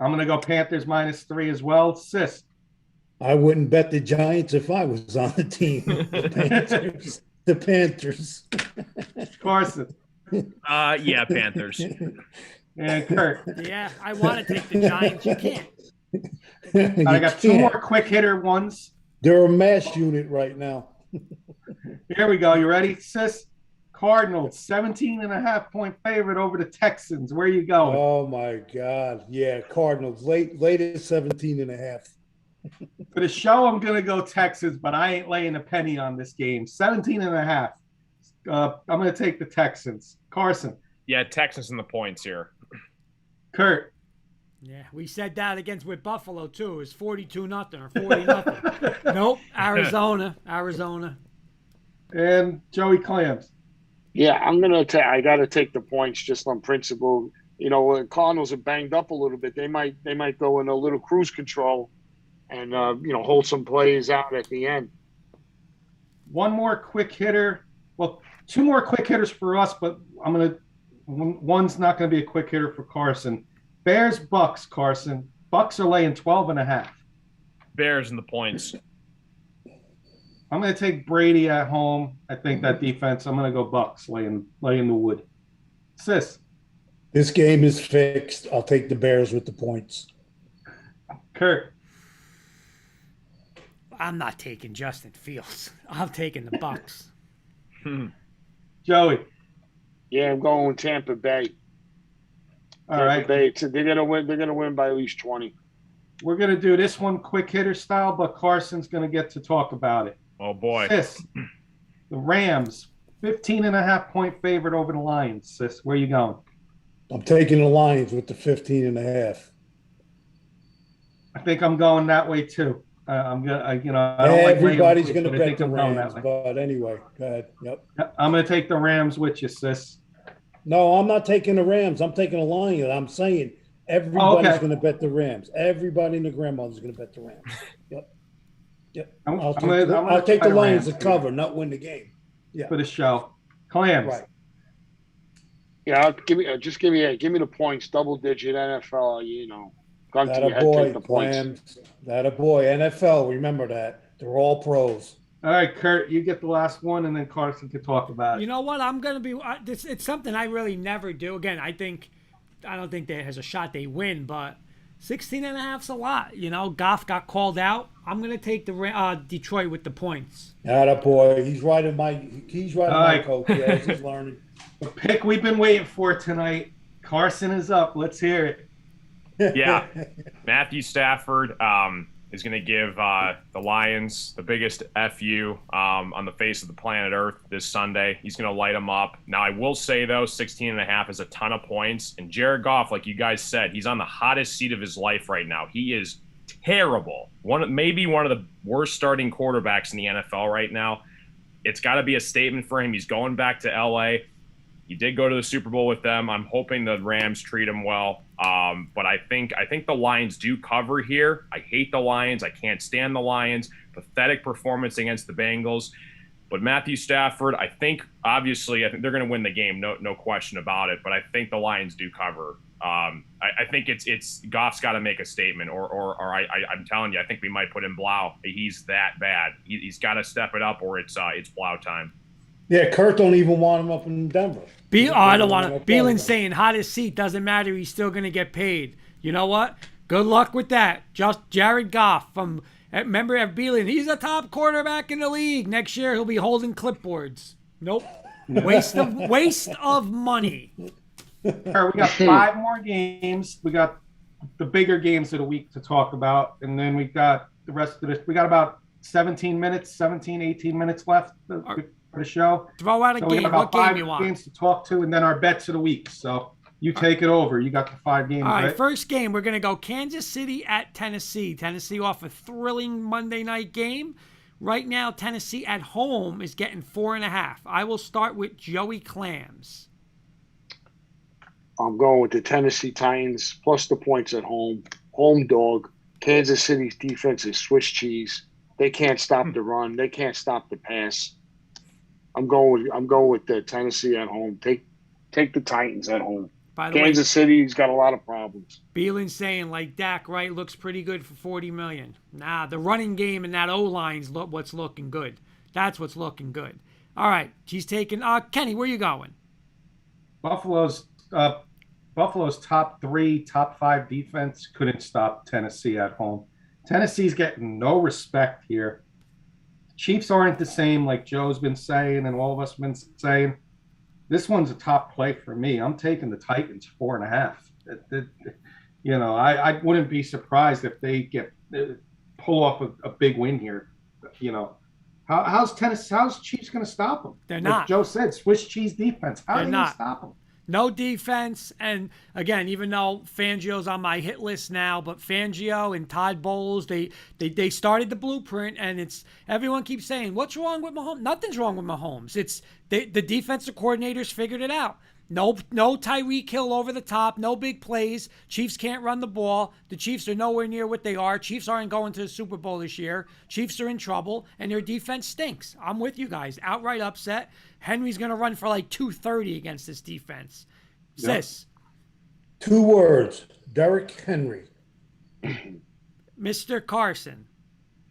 I'm going to go Panthers -3 as well. Sis. I wouldn't bet the Giants if I was on the team. The Panthers. The Panthers. Carson. Yeah, Panthers. And Kurt. Yeah, I want to take the Giants. You can't. I got 2 more quick hitter ones. They're a mass unit right now. Here we go. You ready, Sis? Cardinals, 17.5 point favorite over the Texans. Where are you going? Oh, my God. Yeah, Cardinals. Latest 17.5. For the show, I'm going to go Texans, but I ain't laying a penny on this game. 17.5. I'm going to take the Texans. Carson. Yeah, Texans in the points here. Kurt. Yeah, we said that with Buffalo too. It was 42-0 or 40-0. Nope, Arizona. And Joey Clams. Yeah, I got to take the points just on principle. You know, when Cardinals are banged up a little bit, they might go in a little cruise control and hold some plays out at the end. One more quick hitter. Well, 2 more quick hitters for us, but one's not going to be a quick hitter for Carson. Bears, Bucks, Carson. Bucks are laying 12.5. Bears in the points. I'm going to take Brady at home. I think that defense. I'm going to go Bucks laying the wood. Sis. This game is fixed. I'll take the Bears with the points. Kurt. I'm not taking Justin Fields. I'm taking the Bucks. Joey. Yeah, I'm going with Tampa Bay. All right. Bay. They're gonna win. They're gonna win by at least 20. We're going to do this one quick hitter style, but Carson's going to get to talk about it. Oh, boy. Sis. The Rams, 15.5 point favorite over the Lions. Sis, where you going? I'm taking the Lions with the 15.5. I think I'm going that way too. I'm gonna, I don't like Everybody's laying going to points, but I bet think the I'm going that Rams, way. but anyway, go ahead. Yep. I'm going to take the Rams with you, sis. No, I'm not taking the Rams. I'm taking the Lions. I'm saying everybody's going to bet the Rams. Everybody and their grandmother's going to bet the Rams. Yep. I'll take the Lions to cover, not win the game. Yeah. For the show. Clams. Right. Yeah, give me the points. Double digit NFL. Gun to your head, take the points. Clams. That a boy. NFL. Remember that. They're all pros. All right, Kurt, you get the last one, and then Carson can talk about it. You know what? I'm going to be it's something I really never do. Again, I don't think there has a shot they win, but 16.5's a lot. You know, Goff got called out. I'm going to take the Detroit with the points. Atta boy, he's riding my right. coattails. He's learning. The pick we've been waiting for tonight. Carson is up. Let's hear it. Yeah, Matthew Stafford is going to give the Lions the biggest FU on the face of the planet Earth this Sunday. He's going to light them up. Now, I will say, though, 16.5 is a ton of points. And Jared Goff, like you guys said, he's on the hottest seat of his life right now. He is terrible. Maybe one of the worst starting quarterbacks in the NFL right now. It's got to be a statement for him. He's going back to L.A. He did go to the Super Bowl with them. I'm hoping the Rams treat him well. But I think the Lions do cover here. I hate the Lions. I can't stand the Lions. Pathetic performance against the Bengals. But Matthew Stafford, I think they're going to win the game. No question about it. But I think the Lions do cover. I think it's Goff's got to make a statement, or I'm telling you, I think we might put in Blau. He's that bad. He's got to step it up, or it's Blau time. Yeah, Kurt don't even want him up in Denver. I don't want to. Beelin's saying hottest seat doesn't matter. He's still going to get paid. You know what? Good luck with that. Just Jared Goff from member of Beelin. He's a top quarterback in the league. Next year he'll be holding clipboards. Nope. Waste of money. All right, we got 5 more games. We got the bigger games of the week to talk about, and then we got the rest of this. We got about 18 minutes left for the show. Throw out a game. What game you want? 5 games to talk to, and then our bets of the week. So you take it over. You got the 5 games. All right? First game, we're going to go Kansas City at Tennessee. Tennessee off a thrilling Monday night game. Right now, Tennessee at home is getting 4.5. I will start with Joey Clams. I'm going with the Tennessee Titans plus the points at home. Home dog. Kansas City's defense is Swiss cheese. They can't stop the run. They can't stop the pass. I'm going with the Tennessee at home. Take the Titans at home. By the Kansas City's got a lot of problems. Beelin's saying like Dak, right? Looks pretty good for $40 million. Nah, the running game and that O-line's what's looking good. That's what's looking good. All right, she's taking. Kenny, where you going? Buffalo's top 3, top 5 defense couldn't stop Tennessee at home. Tennessee's getting no respect here. Chiefs aren't the same, like Joe's been saying and all of us have been saying. This one's a top play for me. I'm taking the Titans 4.5. I wouldn't be surprised if they pull off a big win here. How's Chiefs going to stop them? They're not. Like Joe said, Swiss cheese defense. How are they going to stop them? No defense, and again, even though Fangio's on my hit list now, but Fangio and Todd Bowles, they started the blueprint, and everyone keeps saying, "What's wrong with Mahomes?" Nothing's wrong with Mahomes. It's the defensive coordinators figured it out. No Tyreek Hill over the top, no big plays. Chiefs can't run the ball. The Chiefs are nowhere near what they are. Chiefs aren't going to the Super Bowl this year. Chiefs are in trouble, and their defense stinks. I'm with you guys. Outright upset. Henry's going to run for like 230 against this defense. Yep. Sis. 2 words. Derrick Henry. Mr. Carson.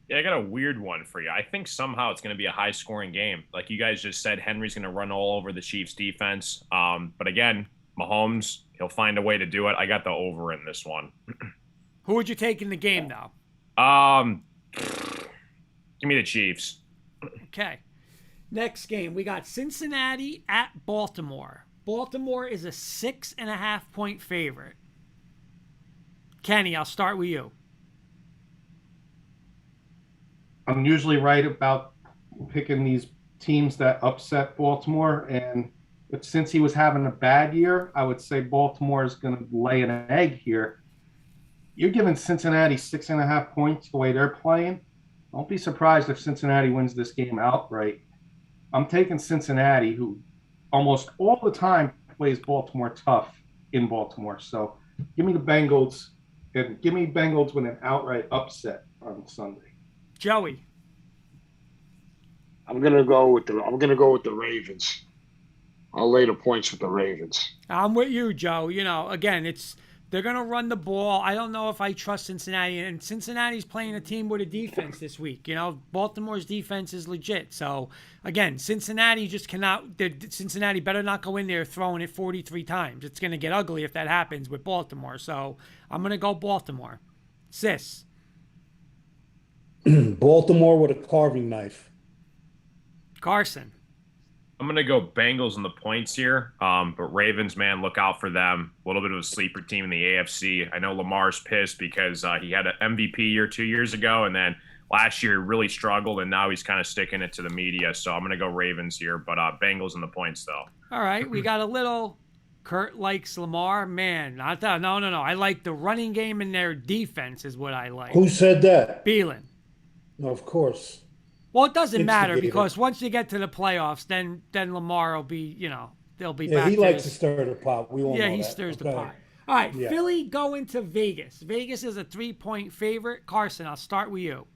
Yeah, I got a weird one for you. I think somehow it's going to be a high-scoring game. Like you guys just said, Henry's going to run all over the Chiefs' defense. But again, Mahomes, he'll find a way to do it. I got the over in this one. Who would you take in the game, though? Give me the Chiefs. Okay. Next game, we got Cincinnati at Baltimore. Baltimore is a 6.5-point favorite. Kenny, I'll start with you. I'm usually right about picking these teams that upset Baltimore, but since he was having a bad year, I would say Baltimore is going to lay an egg here. You're giving Cincinnati 6.5 points the way they're playing. Don't be surprised if Cincinnati wins this game outright. I'm taking Cincinnati, who almost all the time plays Baltimore tough in Baltimore. So give me the Bengals, and give me Bengals with an outright upset on Sunday. Joey. I'm gonna go with the Ravens. I'll lay the points with the Ravens. I'm with you, Joe. Again, They're going to run the ball. I don't know if I trust Cincinnati. And Cincinnati's playing a team with a defense this week. You know, Baltimore's defense is legit. So, again, Cincinnati just cannot – Cincinnati better not go in there throwing it 43 times. It's going to get ugly if that happens with Baltimore. So, I'm going to go Baltimore. Sis. Baltimore with a carving knife. Carson. I'm going to go Bengals in the points here. But Ravens, man, look out for them. A little bit of a sleeper team in the AFC. I know Lamar's pissed because he had an MVP year 2 years ago, and then last year he really struggled, and now he's kind of sticking it to the media. So I'm going to go Ravens here, but Bengals in the points, though. All right, we got a little Kurt likes Lamar. Man, I thought, no. I like the running game and their defense is what I like. Who said that? Beelan. Of course. Well, it doesn't matter Instigator. because once you get to the playoffs, then Lamar will be, they'll be Yeah, back he to likes to his- stir the pot. We all know he that. stirs the Okay. pot. All right, Yeah. Philly going to Vegas. Vegas is a 3-point favorite. Carson, I'll start with you.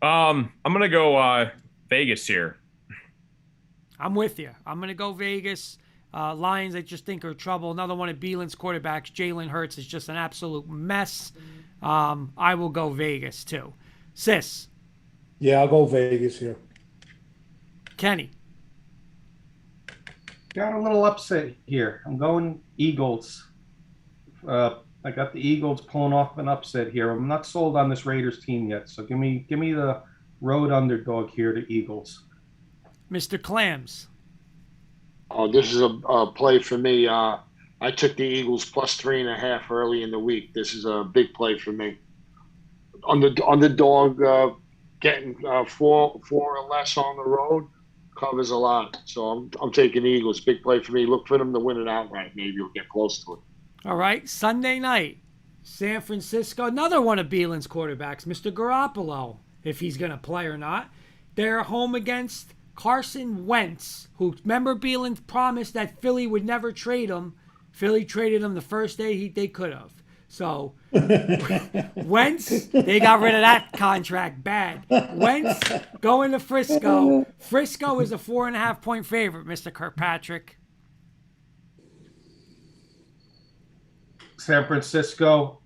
I'm going to go Vegas here. I'm with you. I'm going to go Vegas. Lions, I just think are trouble. Another one of Beelan's quarterbacks, Jalen Hurts, is just an absolute mess. I will go Vegas, too. Sis, Yeah, I'll go Vegas here. Kenny. Got a little upset here. I'm going Eagles. I got the Eagles pulling off an upset here. I'm not sold on this Raiders team yet, so give me the road underdog here, the Eagles. Mr. Clams. Oh, this is a play for me. I took the Eagles plus 3.5 early in the week. This is a big play for me. Underdog getting 4 or less on the road covers a lot. So I'm taking the Eagles. Big play for me. Look for them to win it outright. Maybe you'll get close to it. All right, Sunday night, San Francisco, another one of Beelan's quarterbacks, Mr. Garoppolo, if he's going to play or not. They're home against Carson Wentz, who, remember Beelan promised that Philly would never trade him. Philly traded him the first day they could have. So, Wentz, they got rid of that contract bad. Wentz going to Frisco. Frisco is a 4.5-point favorite, Mr. Kirkpatrick. San Francisco,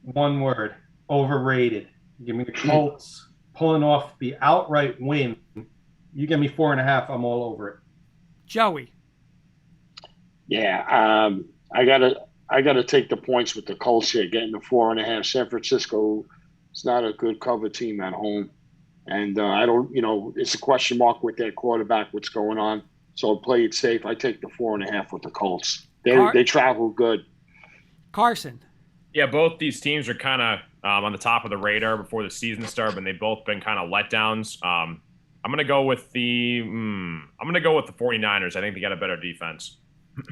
one word, overrated. Give me the Colts pulling off the outright win. You give me 4.5, I'm all over it. Joey. Yeah, I gotta take the points with the Colts here, getting the 4.5. San Francisco is not a good cover team at home, and I don't, it's a question mark with their quarterback. What's going on? So I'll play it safe. I take the 4.5 with the Colts. They travel good. Carson. Yeah, both these teams are kind of on the top of the radar before the season started, and they've both been kind of letdowns. I'm gonna go with the 49ers. I think they got a better defense.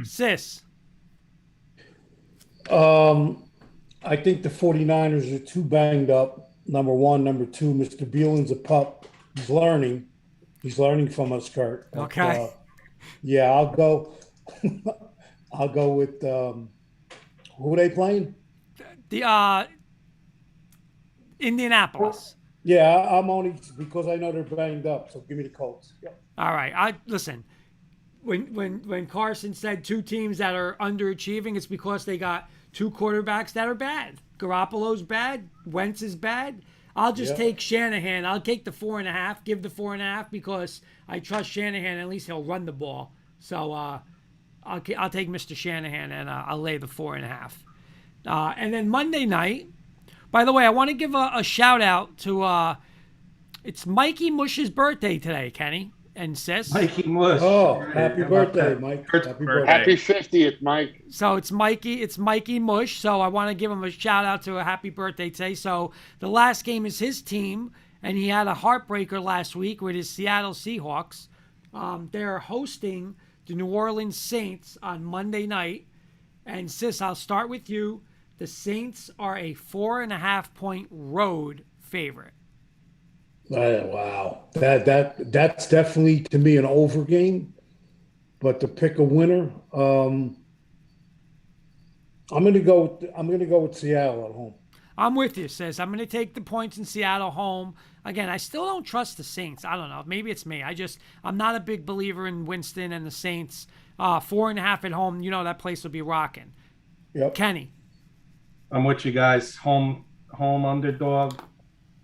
Sis. I think the 49ers are too banged up. Number one. Number two, Mr. Beelan's a pup. He's learning. He's learning from us, Kurt. But, Okay. Yeah, I'll go. I'll go with who are they playing? The Indianapolis. Yeah, I'm only because I know they're banged up. So give me the Colts. Yeah. All right. Listen. When Carson said two teams that are underachieving, it's because they got two quarterbacks that are bad. Garoppolo's bad. Wentz is bad. I'll just take Shanahan. I'll take the 4.5. Give the 4.5 because I trust Shanahan. At least he'll run the ball. So I'll take Mr. Shanahan and I'll lay the 4.5. And then Monday night. By the way, I want to give a shout out to it's Mikey Mush's birthday today, Kenny and Sis. Mikey Mush. Oh, happy How about birthday, that? Mike! Kurt's Happy birthday. birthday! Happy 50th, Mike. So it's Mikey Mush. So I want to give him a shout out to a happy birthday today. So the last game is his team, and he had a heartbreaker last week with his Seattle Seahawks. They're hosting the New Orleans Saints on Monday night. And Sis, I'll start with you. The Saints are a 4.5-point road favorite. Wow, that's definitely to me an over game. But to pick a winner, I'm gonna go with Seattle at home. I'm with you, Sis. I'm going to take the points in Seattle home. Again, I still don't trust the Saints. I don't know. Maybe it's me. I'm not a big believer in Winston and the Saints. 4.5 at home, that place will be rocking. Yep. Kenny. I'm with you guys. Home underdog,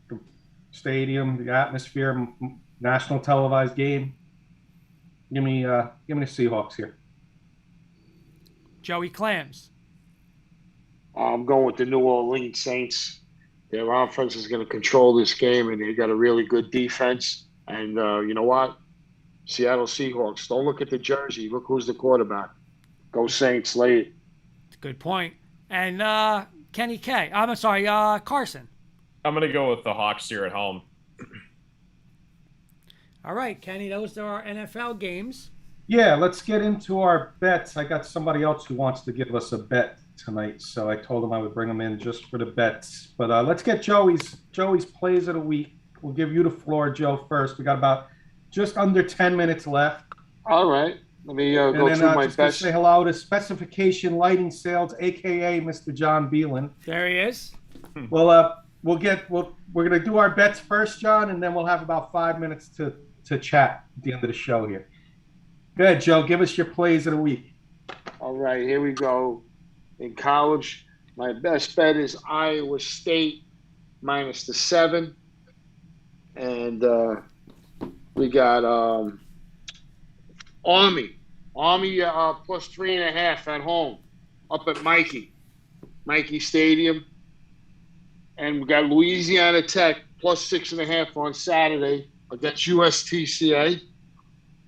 the stadium, the atmosphere, national televised game. Give me the Seahawks here. Joey Clams. I'm going with the New Orleans Saints. Their offense is going to control this game, and they got a really good defense. And you know what? Seattle Seahawks. Don't look at the jersey. Look who's the quarterback. Go Saints, lay it. Good point. And Kenny K. I'm sorry, Carson. I'm going to go with the Hawks here at home. All right, Kenny, those are our NFL games. Yeah, let's get into our bets. I got somebody else who wants to give us a bet tonight, so I told him I would bring him in just for the bets. But let's get Joey's plays of the week. We'll give you the floor, Joe, first. We got about just under 10 minutes left. All right. Let me go through my just best. Say hello to Specification Lighting Sales, aka Mr. John Beelan. There he is. Well, we're gonna do our bets first, John, and then we'll have about 5 minutes to chat at the end of the show here. Go ahead, Joe. Give us your plays of the week. All right, here we go. In college, my best bet is Iowa State minus the 7. And we got Army plus 3.5 at home up at Mikey Stadium. And we got Louisiana Tech plus 6.5 on Saturday against USTCA.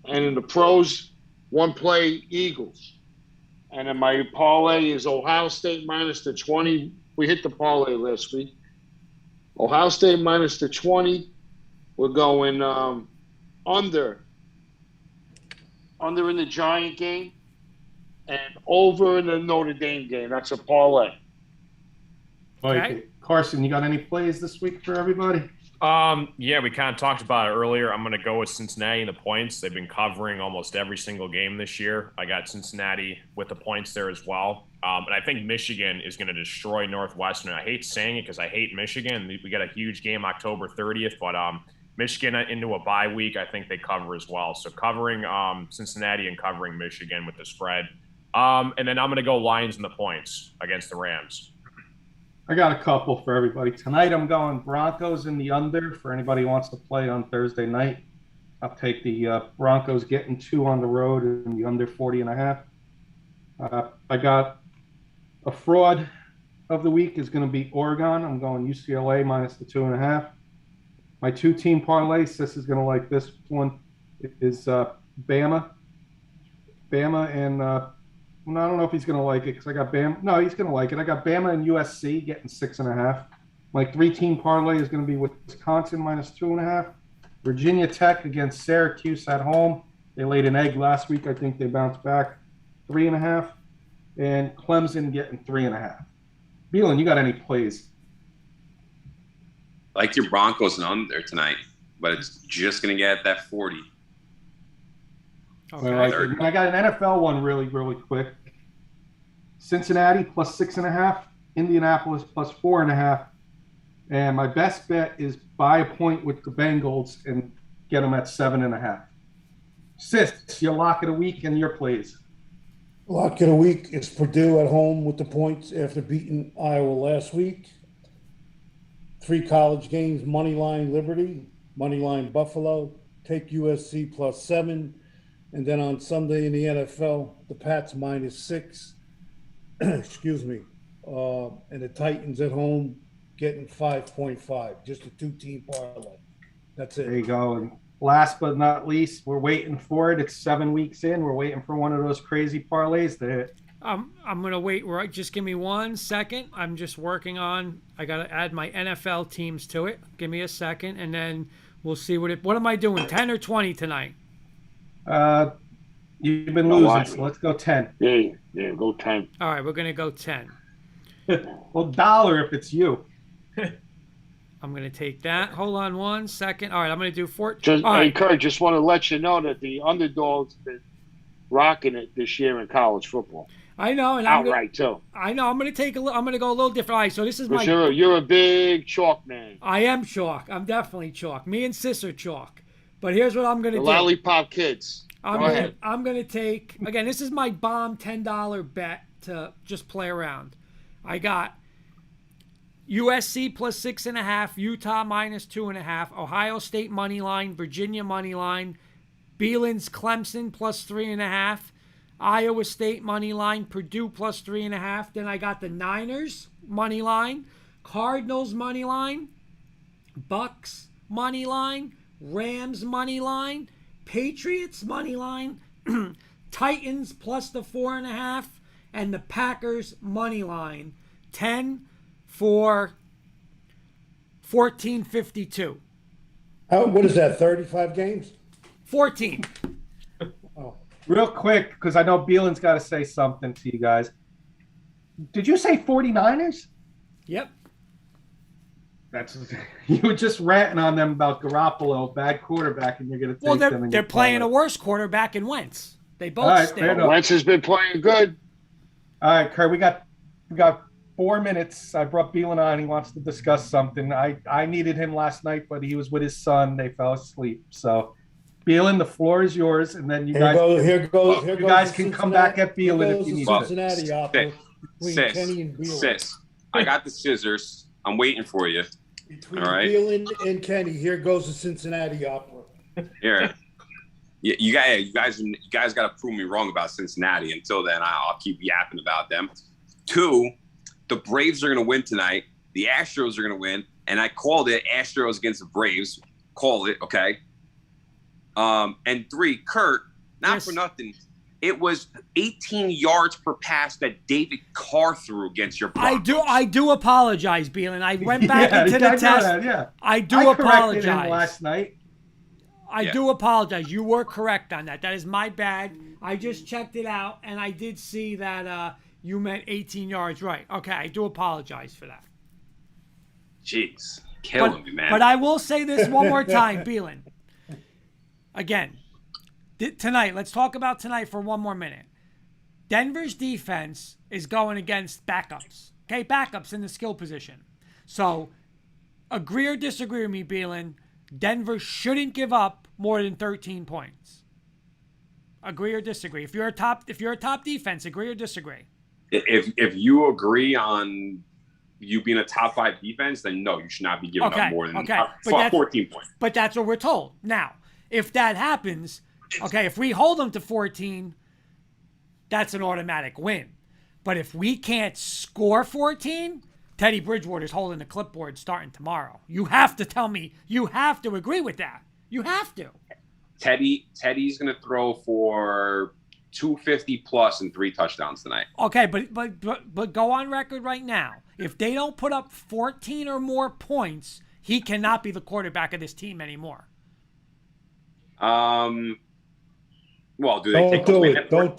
And in the pros, one play Eagles. And then my parlay is Ohio State minus the 20. We hit the parlay last week. Ohio State minus the 20. We're going under in the Giant game and over in the Notre Dame game. That's a parlay. Okay. Carson, you got any plays this week for everybody? Yeah, we kind of talked about it earlier. I'm going to go with Cincinnati in the points. They've been covering almost every single game this year. I got Cincinnati with the points there as well. And I think Michigan is going to destroy Northwestern. I hate saying it because I hate Michigan. We got a huge game October 30th, but Michigan into a bye week, I think they cover as well. So covering Cincinnati and covering Michigan with the spread. And then I'm going to go Lions in the points against the Rams. I got a couple for everybody. Tonight I'm going Broncos in the under for anybody who wants to play on Thursday night. I'll take the Broncos getting 2 on the road and the under 40.5. I got a fraud of the week is going to be Oregon. I'm going UCLA minus the 2.5. My 2-team parlay, Sis is going to like this one, is Bama. Bama and I don't know if he's going to like it because I got Bama. No, he's going to like it. I got Bama and USC getting 6.5. My 3-team parlay is going to be Wisconsin minus 2.5. Virginia Tech against Syracuse at home. They laid an egg last week. I think they bounced back 3.5. And Clemson getting 3.5. Beelan, you got any plays? I like your Broncos and under tonight, but it's just going to get that 40. Okay. I got an NFL one really, really quick. Cincinnati plus 6.5, Indianapolis plus 4.5. And my best bet is buy a point with the Bengals and get them at 7.5. Sis, your lock of the week and your plays. Lock of the week is Purdue at home with the points after beating Iowa last week. 3 college games, Moneyline Liberty, Moneyline Buffalo, take USC plus 7. And then on Sunday in the NFL, the Pats minus 6. Excuse me. And the Titans at home getting 5.5. Just a 2-team parlay. That's it. There you go. And last but not least, we're waiting for it. It's 7 weeks in. We're waiting for one of those crazy parlays to hit. I'm going to wait. Right, just give me 1 second. I'm just working on. I got to add my NFL teams to it. Give me a second, and then we'll see what am I doing? 10 or 20 tonight? You've been losing, so let's go 10. Yeah, go 10. All right, we're going to go 10. Well, dollar if it's you. I'm going to take that. Hold on 1 second. All right, I'm going to do 4. Just, all right. Hey, Kurt, just want to let you know that the underdogs been rocking it this year in college football. I know, and outright too. I know. I'm going to I'm going to go a little different. All right, so this is my. You're a big chalk man. I am chalk. I'm definitely chalk. Me and Sis are chalk. But here's what I'm going to do. Lollipop kids. I'm going to take, again, this is my bomb $10 bet to just play around. I got USC plus 6.5, Utah minus 2.5, Ohio State money line, Virginia money line, Beelan's Clemson plus 3.5, Iowa State money line, Purdue plus 3.5. Then I got the Niners money line, Cardinals money line, Bucks money line, Rams money line, Patriots money line, Titans plus the 4.5, and the Packers money line 10 for 14.52. What is that? 35 games? 14. Real quick, because I know Beelan's got to say something to you guys. Did you say 49ers? Yep. You were just ranting on them about Garoppolo, bad quarterback, and you're going to take them. Well, they're playing a worse quarterback in Wentz. They both All right, stink. fair enough. Wentz has been playing good. All right, Kurt, we got 4 minutes. I brought Beelan on. He wants to discuss something. I needed him last night, but he was with his son. They fell asleep. So, Beelan, the floor is yours, and then you guys can come back at Beelan if you need to. Cincinnati opera between Kenny and Beelan. Sis, I got the scissors. I'm waiting for you. Between All right. Beelan and Kenny, here goes the Cincinnati opera. Here. Yeah, you guys got to prove me wrong about Cincinnati. Until then, I'll keep yapping about them. 2, the Braves are going to win tonight. The Astros are going to win, and I called it Astros against the Braves. Call it, okay? And 3, Kurt, not Yes. for nothing. It was 18 yards per pass that David Carr threw against your Broncos. I do apologize, Beelan. I went back into the I know test. that, yeah. I do I corrected him apologize. last night. I do apologize. You were correct on that. That is my bad. I just checked it out, and I did see that you meant 18 yards. Right. Okay, I do apologize for that. Jeez, killing me, man. But I will say this one more time, Beelan. Again, tonight, let's talk about tonight for one more minute. Denver's defense is going against backups. Okay, backups in the skill position. So, agree or disagree with me, Beelan, Denver shouldn't give up more than 13 points. Agree or disagree? If you're a top defense, agree or disagree? If you agree on you being a top 5 defense, then no, you should not be giving up more than 14 points. But that's what we're told. Now, if that happens, okay, if we hold them to 14, that's an automatic win. But if we can't score 14, Teddy Bridgewater's holding the clipboard starting tomorrow. You have to tell me, you have to agree with that. You have to. Teddy's going to throw for 250 plus and 3 touchdowns tonight. Okay, but go on record right now. If they don't put up 14 or more points, he cannot be the quarterback of this team anymore. Well, do they take a win at 14?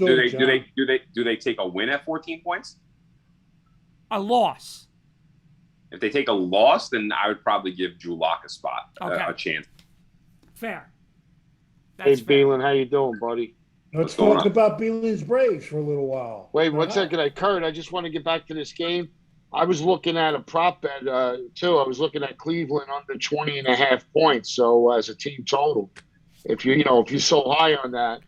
Do they take a win at 14 points? A loss. If they take a loss, then I would probably give Drew Lock a spot, a chance. Fair. Hey, That's fair. Beelan, how you doing, buddy? Let's talk about Beelan's Braves for a little while. Wait, 1 second. Kurt, I just want to get back to this game. I was looking at a prop bet, too. I was looking at Cleveland under 20.5 points. So as a team total, if you're so high on that,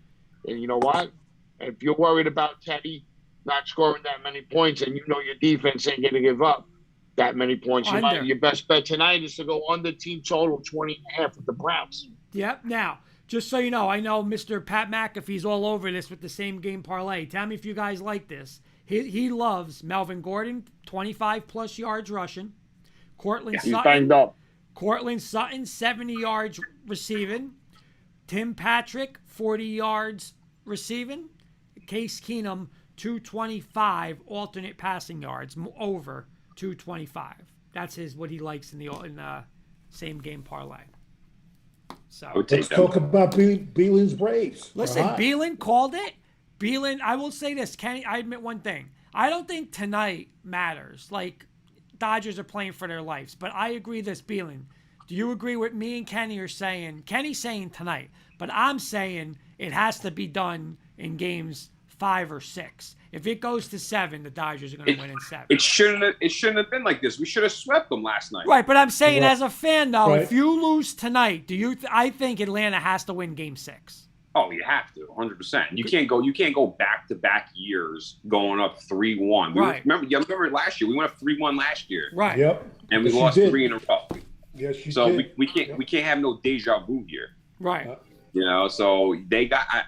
and you know what? If you're worried about Teddy not scoring that many points and you know your defense ain't going to give up that many points, your best bet tonight is to go under team total 20.5 with the Browns. Yep. Now, just so you know, I know Mr. Pat McAfee's all over this with the same game parlay. Tell me if you guys like this. He loves Melvin Gordon, 25 plus yards rushing. He's banged up. Cortland Sutton, 70 yards receiving. Tim Patrick, 40 yards receiving. Case Keenum, 225 alternate passing yards, over 225. That's what he likes in the same game parlay. So let's talk about Beelan's Braves. Listen, Beelan called it. Beelan, I will say this, Kenny, I admit one thing. I don't think tonight matters. Like, Dodgers are playing for their lives. But I agree this, Beelan. Do you agree with me and Kenny are saying, Kenny's saying tonight, but I'm saying it has to be done in games 5 or 6. If it goes to 7, the Dodgers are going to win in 7. It shouldn't have been like this. We should have swept them last night. Right, but I'm saying as a fan, though, if you lose tonight, I think Atlanta has to win game 6. Oh, you have to, 100%. You can't go back-to-back years going up 3-1. Right. Remember last year we went up 3-1 last year. Right. Yep. And we Yes, you lost did. 3 in a row. Yes, you So did. we can't have no deja vu here. Right. So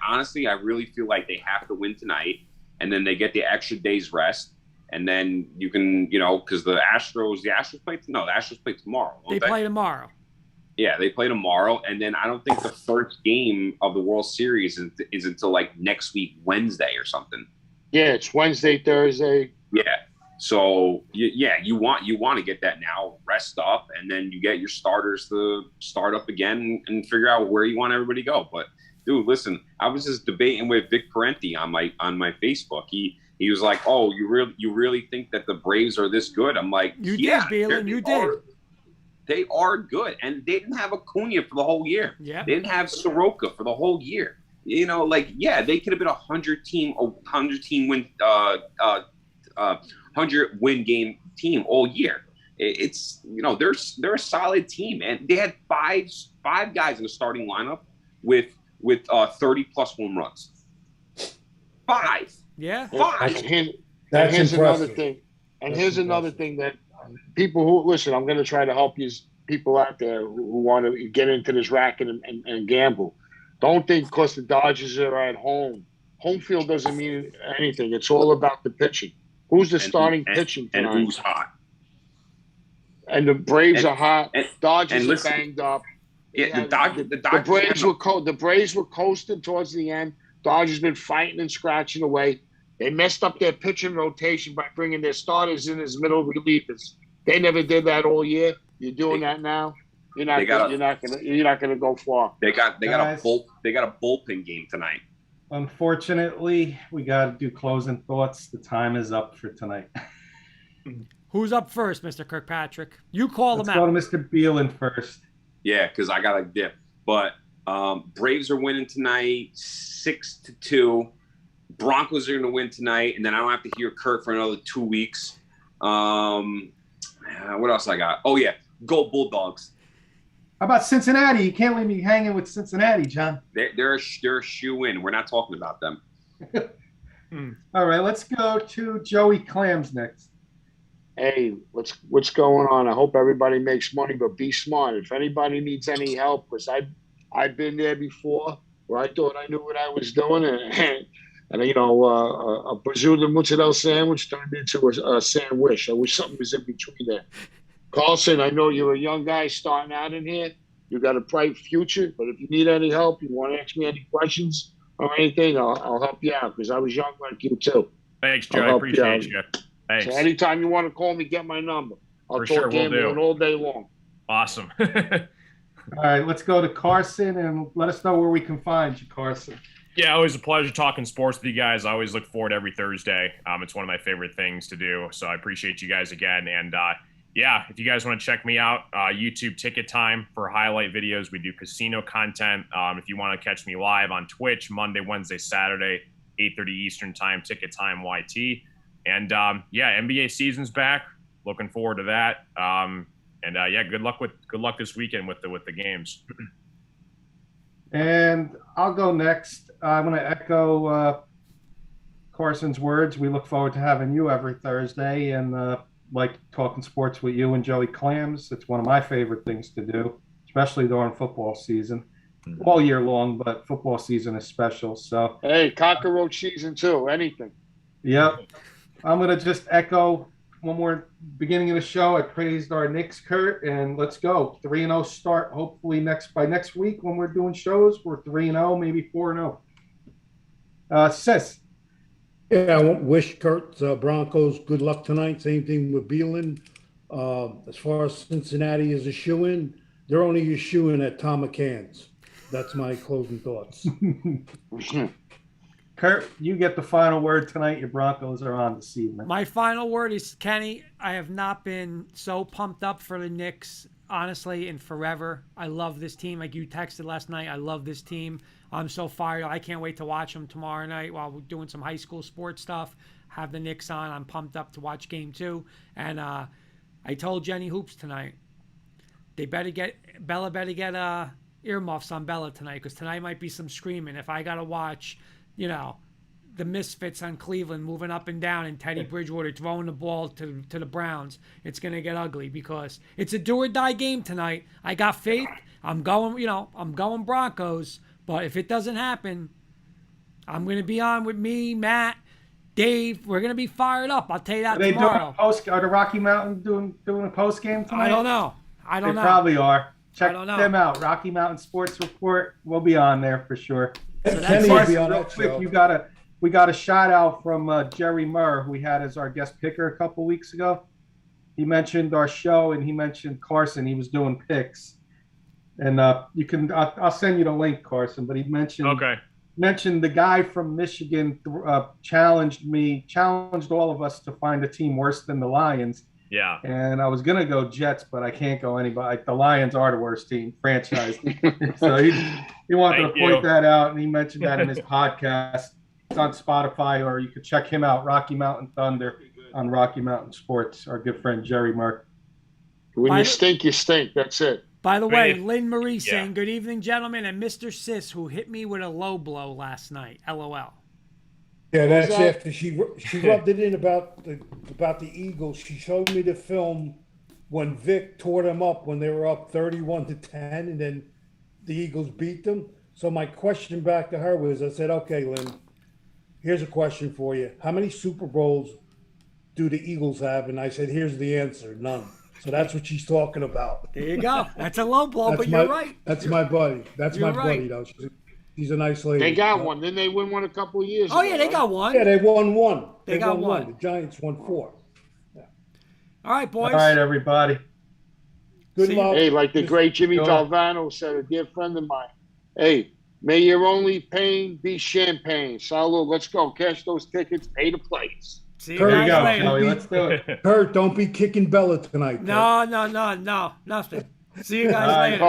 honestly, I really feel like they have to win tonight, and then they get the extra day's rest, and then you can, because the Astros play tomorrow. They play tomorrow. Yeah, they play tomorrow, and then I don't think the first game of the World Series is until like next week, Wednesday or something. Yeah, it's Wednesday, Thursday. Yeah. So you want to get that now, rest up, and then you get your starters to start up again and figure out where you want everybody to go. But dude, listen, I was just debating with Vic Parenti on my Facebook. He was like, "Oh, you really think that the Braves are this good?" I'm like, You "Yeah, did, Beelan. You did. They are good, and they didn't have Acuna for the whole year. Yeah. They didn't have Soroka for the whole year. They could have been a 100 win 100-win game team all year. It's they're a solid team, and they had five guys in the starting lineup with 30+ home runs. 5. Yeah. 5. That's here's impressive. another thing. And That's here's another impressive. thing that people who listen, I'm going to try to help you people out there who want to get into this racket and gamble. Don't think because the Dodgers are at home. Home field doesn't mean anything. It's all about the pitching. Who's the starting pitching tonight? And who's hot? And the Braves are hot. Dodgers and are listen, banged up. Yeah, the Dodgers. The Braves were coasting towards the end. Dodgers been fighting and scratching away. They messed up their pitching rotation by bringing their starters in as middle relievers. They never did that all year. You're doing that now. You're not gonna go far. They got a Guys. bullpen game tonight. Unfortunately, we got to do closing thoughts. The time is up for tonight. Who's up first, Mr. Kirkpatrick? You call Let's them go out. to Mr. Beelan first. Yeah, because I got a dip. But Braves are winning tonight, 6-2. Broncos are going to win tonight, and then I don't have to hear Kurt for another 2 weeks. What else I got? Oh yeah, go Bulldogs. How about Cincinnati? You can't leave me hanging with Cincinnati, John. They're a shoe in. We're not talking about them. All right, let's go to Joey Clams next. Hey, what's going on? I hope everybody makes money, but be smart. If anybody needs any help, because I've been there before, where I thought I knew what I was doing, and a prosciutto mozzarella sandwich turned into a sandwich. I wish something was in between there. Carson, I know you're a young guy starting out in here. You got a bright future, but if you need any help, you want to ask me any questions or anything, I'll help you out because I was young like you too. Thanks, Joe. I'll I help you appreciate out. you. Thanks. So anytime you want to call me, get my number. I'll For talk sure, will gambling do. all day long. Awesome. All right, let's go to Carson and let us know where we can find you, Carson. Yeah, always a pleasure talking sports with you guys. I always look forward to every Thursday. It's one of my favorite things to do. So I appreciate you guys again. And yeah, if you guys want to check me out, YouTube Ticket Time for highlight videos. We do casino content. If you want to catch me live on Twitch, Monday, Wednesday, Saturday, 8:30 Eastern Time, Ticket Time YT. And yeah, NBA season's back. Looking forward to that. And yeah, good luck this weekend with the games. And I'll go next. I'm going to echo Carson's words. We look forward to having you every Thursday and like talking sports with you and Joey Clams. It's one of my favorite things to do, especially during football season. All year long, but football season is special. So, Hey, cockroach season too. Anything. yep. I'm going to just echo one more beginning of the show. I praised our Knicks, Kurt, and let's go. 3-0 start. Hopefully by next week when we're doing shows, we're 3-0, maybe 4-0. Sis. Yeah, I wish Kurt's Broncos good luck tonight. Same thing with Beelan. As far as Cincinnati is a shoe-in, they're only a shoe-in at Tom McCann's. That's my closing thoughts. Kurt, you get the final word tonight. Your Broncos are on this evening. My final word is, Kenny, I have not been so pumped up for the Knicks, honestly, in forever. I love this team. Like you texted last night, I love this team. I'm so fired. I can't wait to watch them tomorrow night while we're doing some high school sports stuff. Have the Knicks on. I'm pumped up to watch game 2. And I told Jenny Hoops tonight, Bella better get earmuffs on Bella tonight because tonight might be some screaming. If I got to watch, the misfits on Cleveland moving up and down and Teddy Bridgewater throwing the ball to the Browns, it's going to get ugly because it's a do or die game tonight. I got faith. I'm going, I'm going Broncos. But if it doesn't happen, I'm going to be on with me, Matt, Dave. We're going to be fired up. I'll tell you that Are they tomorrow. Are the Rocky Mountain doing a post game tonight? I don't know. They probably are. Check I don't know. them out. Rocky Mountain Sports Report. We'll be on there for sure. So Kenny will be on Real that quick, show. we got a shout out from Jerry Murr, who we had as our guest picker a couple weeks ago. He mentioned our show and he mentioned Carson. He was doing picks, and you can. I'll send you the link, Carson. But he mentioned the guy from Michigan challenged all of us to find a team worse than the Lions. Yeah. And I was gonna go Jets, but I can't go anybody. The Lions are the worst team franchise. So he wanted to point that out, and he mentioned that in his podcast. It's on Spotify, or you could check him out, Rocky Mountain Thunder, on Rocky Mountain Sports. Our good friend Jerry Mark. When you stink, you stink. That's it. By the way, Lynn Marie saying, "Good evening, gentlemen," and Mr. Sis, who hit me with a low blow last night. LOL. Yeah, that's after she rubbed it in about the Eagles. She showed me the film when Vic tore them up when they were up 31-10, and then the Eagles beat them. So my question back to her was, I said, "Okay, Lynn, here's a question for you. How many Super Bowls do the Eagles have?" And I said, "Here's the answer: none." So that's what she's talking about. There you go. That's a low blow, but you're right. That's my buddy. That's You're my right. buddy, though. She's a nice lady. They got one. Didn't they win one a couple of years ago? Oh, yeah, they got one. Yeah, they won one. They got one. The Giants won 4. All right, boys. All right, everybody. Good luck. Hey, like the great Jimmy Go. Valvano said, a dear friend of mine. Hey, may your only pain be champagne. Salud, let's go. Cash those tickets. Pay the place. See you There There you guys go, later. Kelly. Let's do it. Kurt, don't be kicking Bella tonight. Kurt. No, nothing. See you guys All right, later.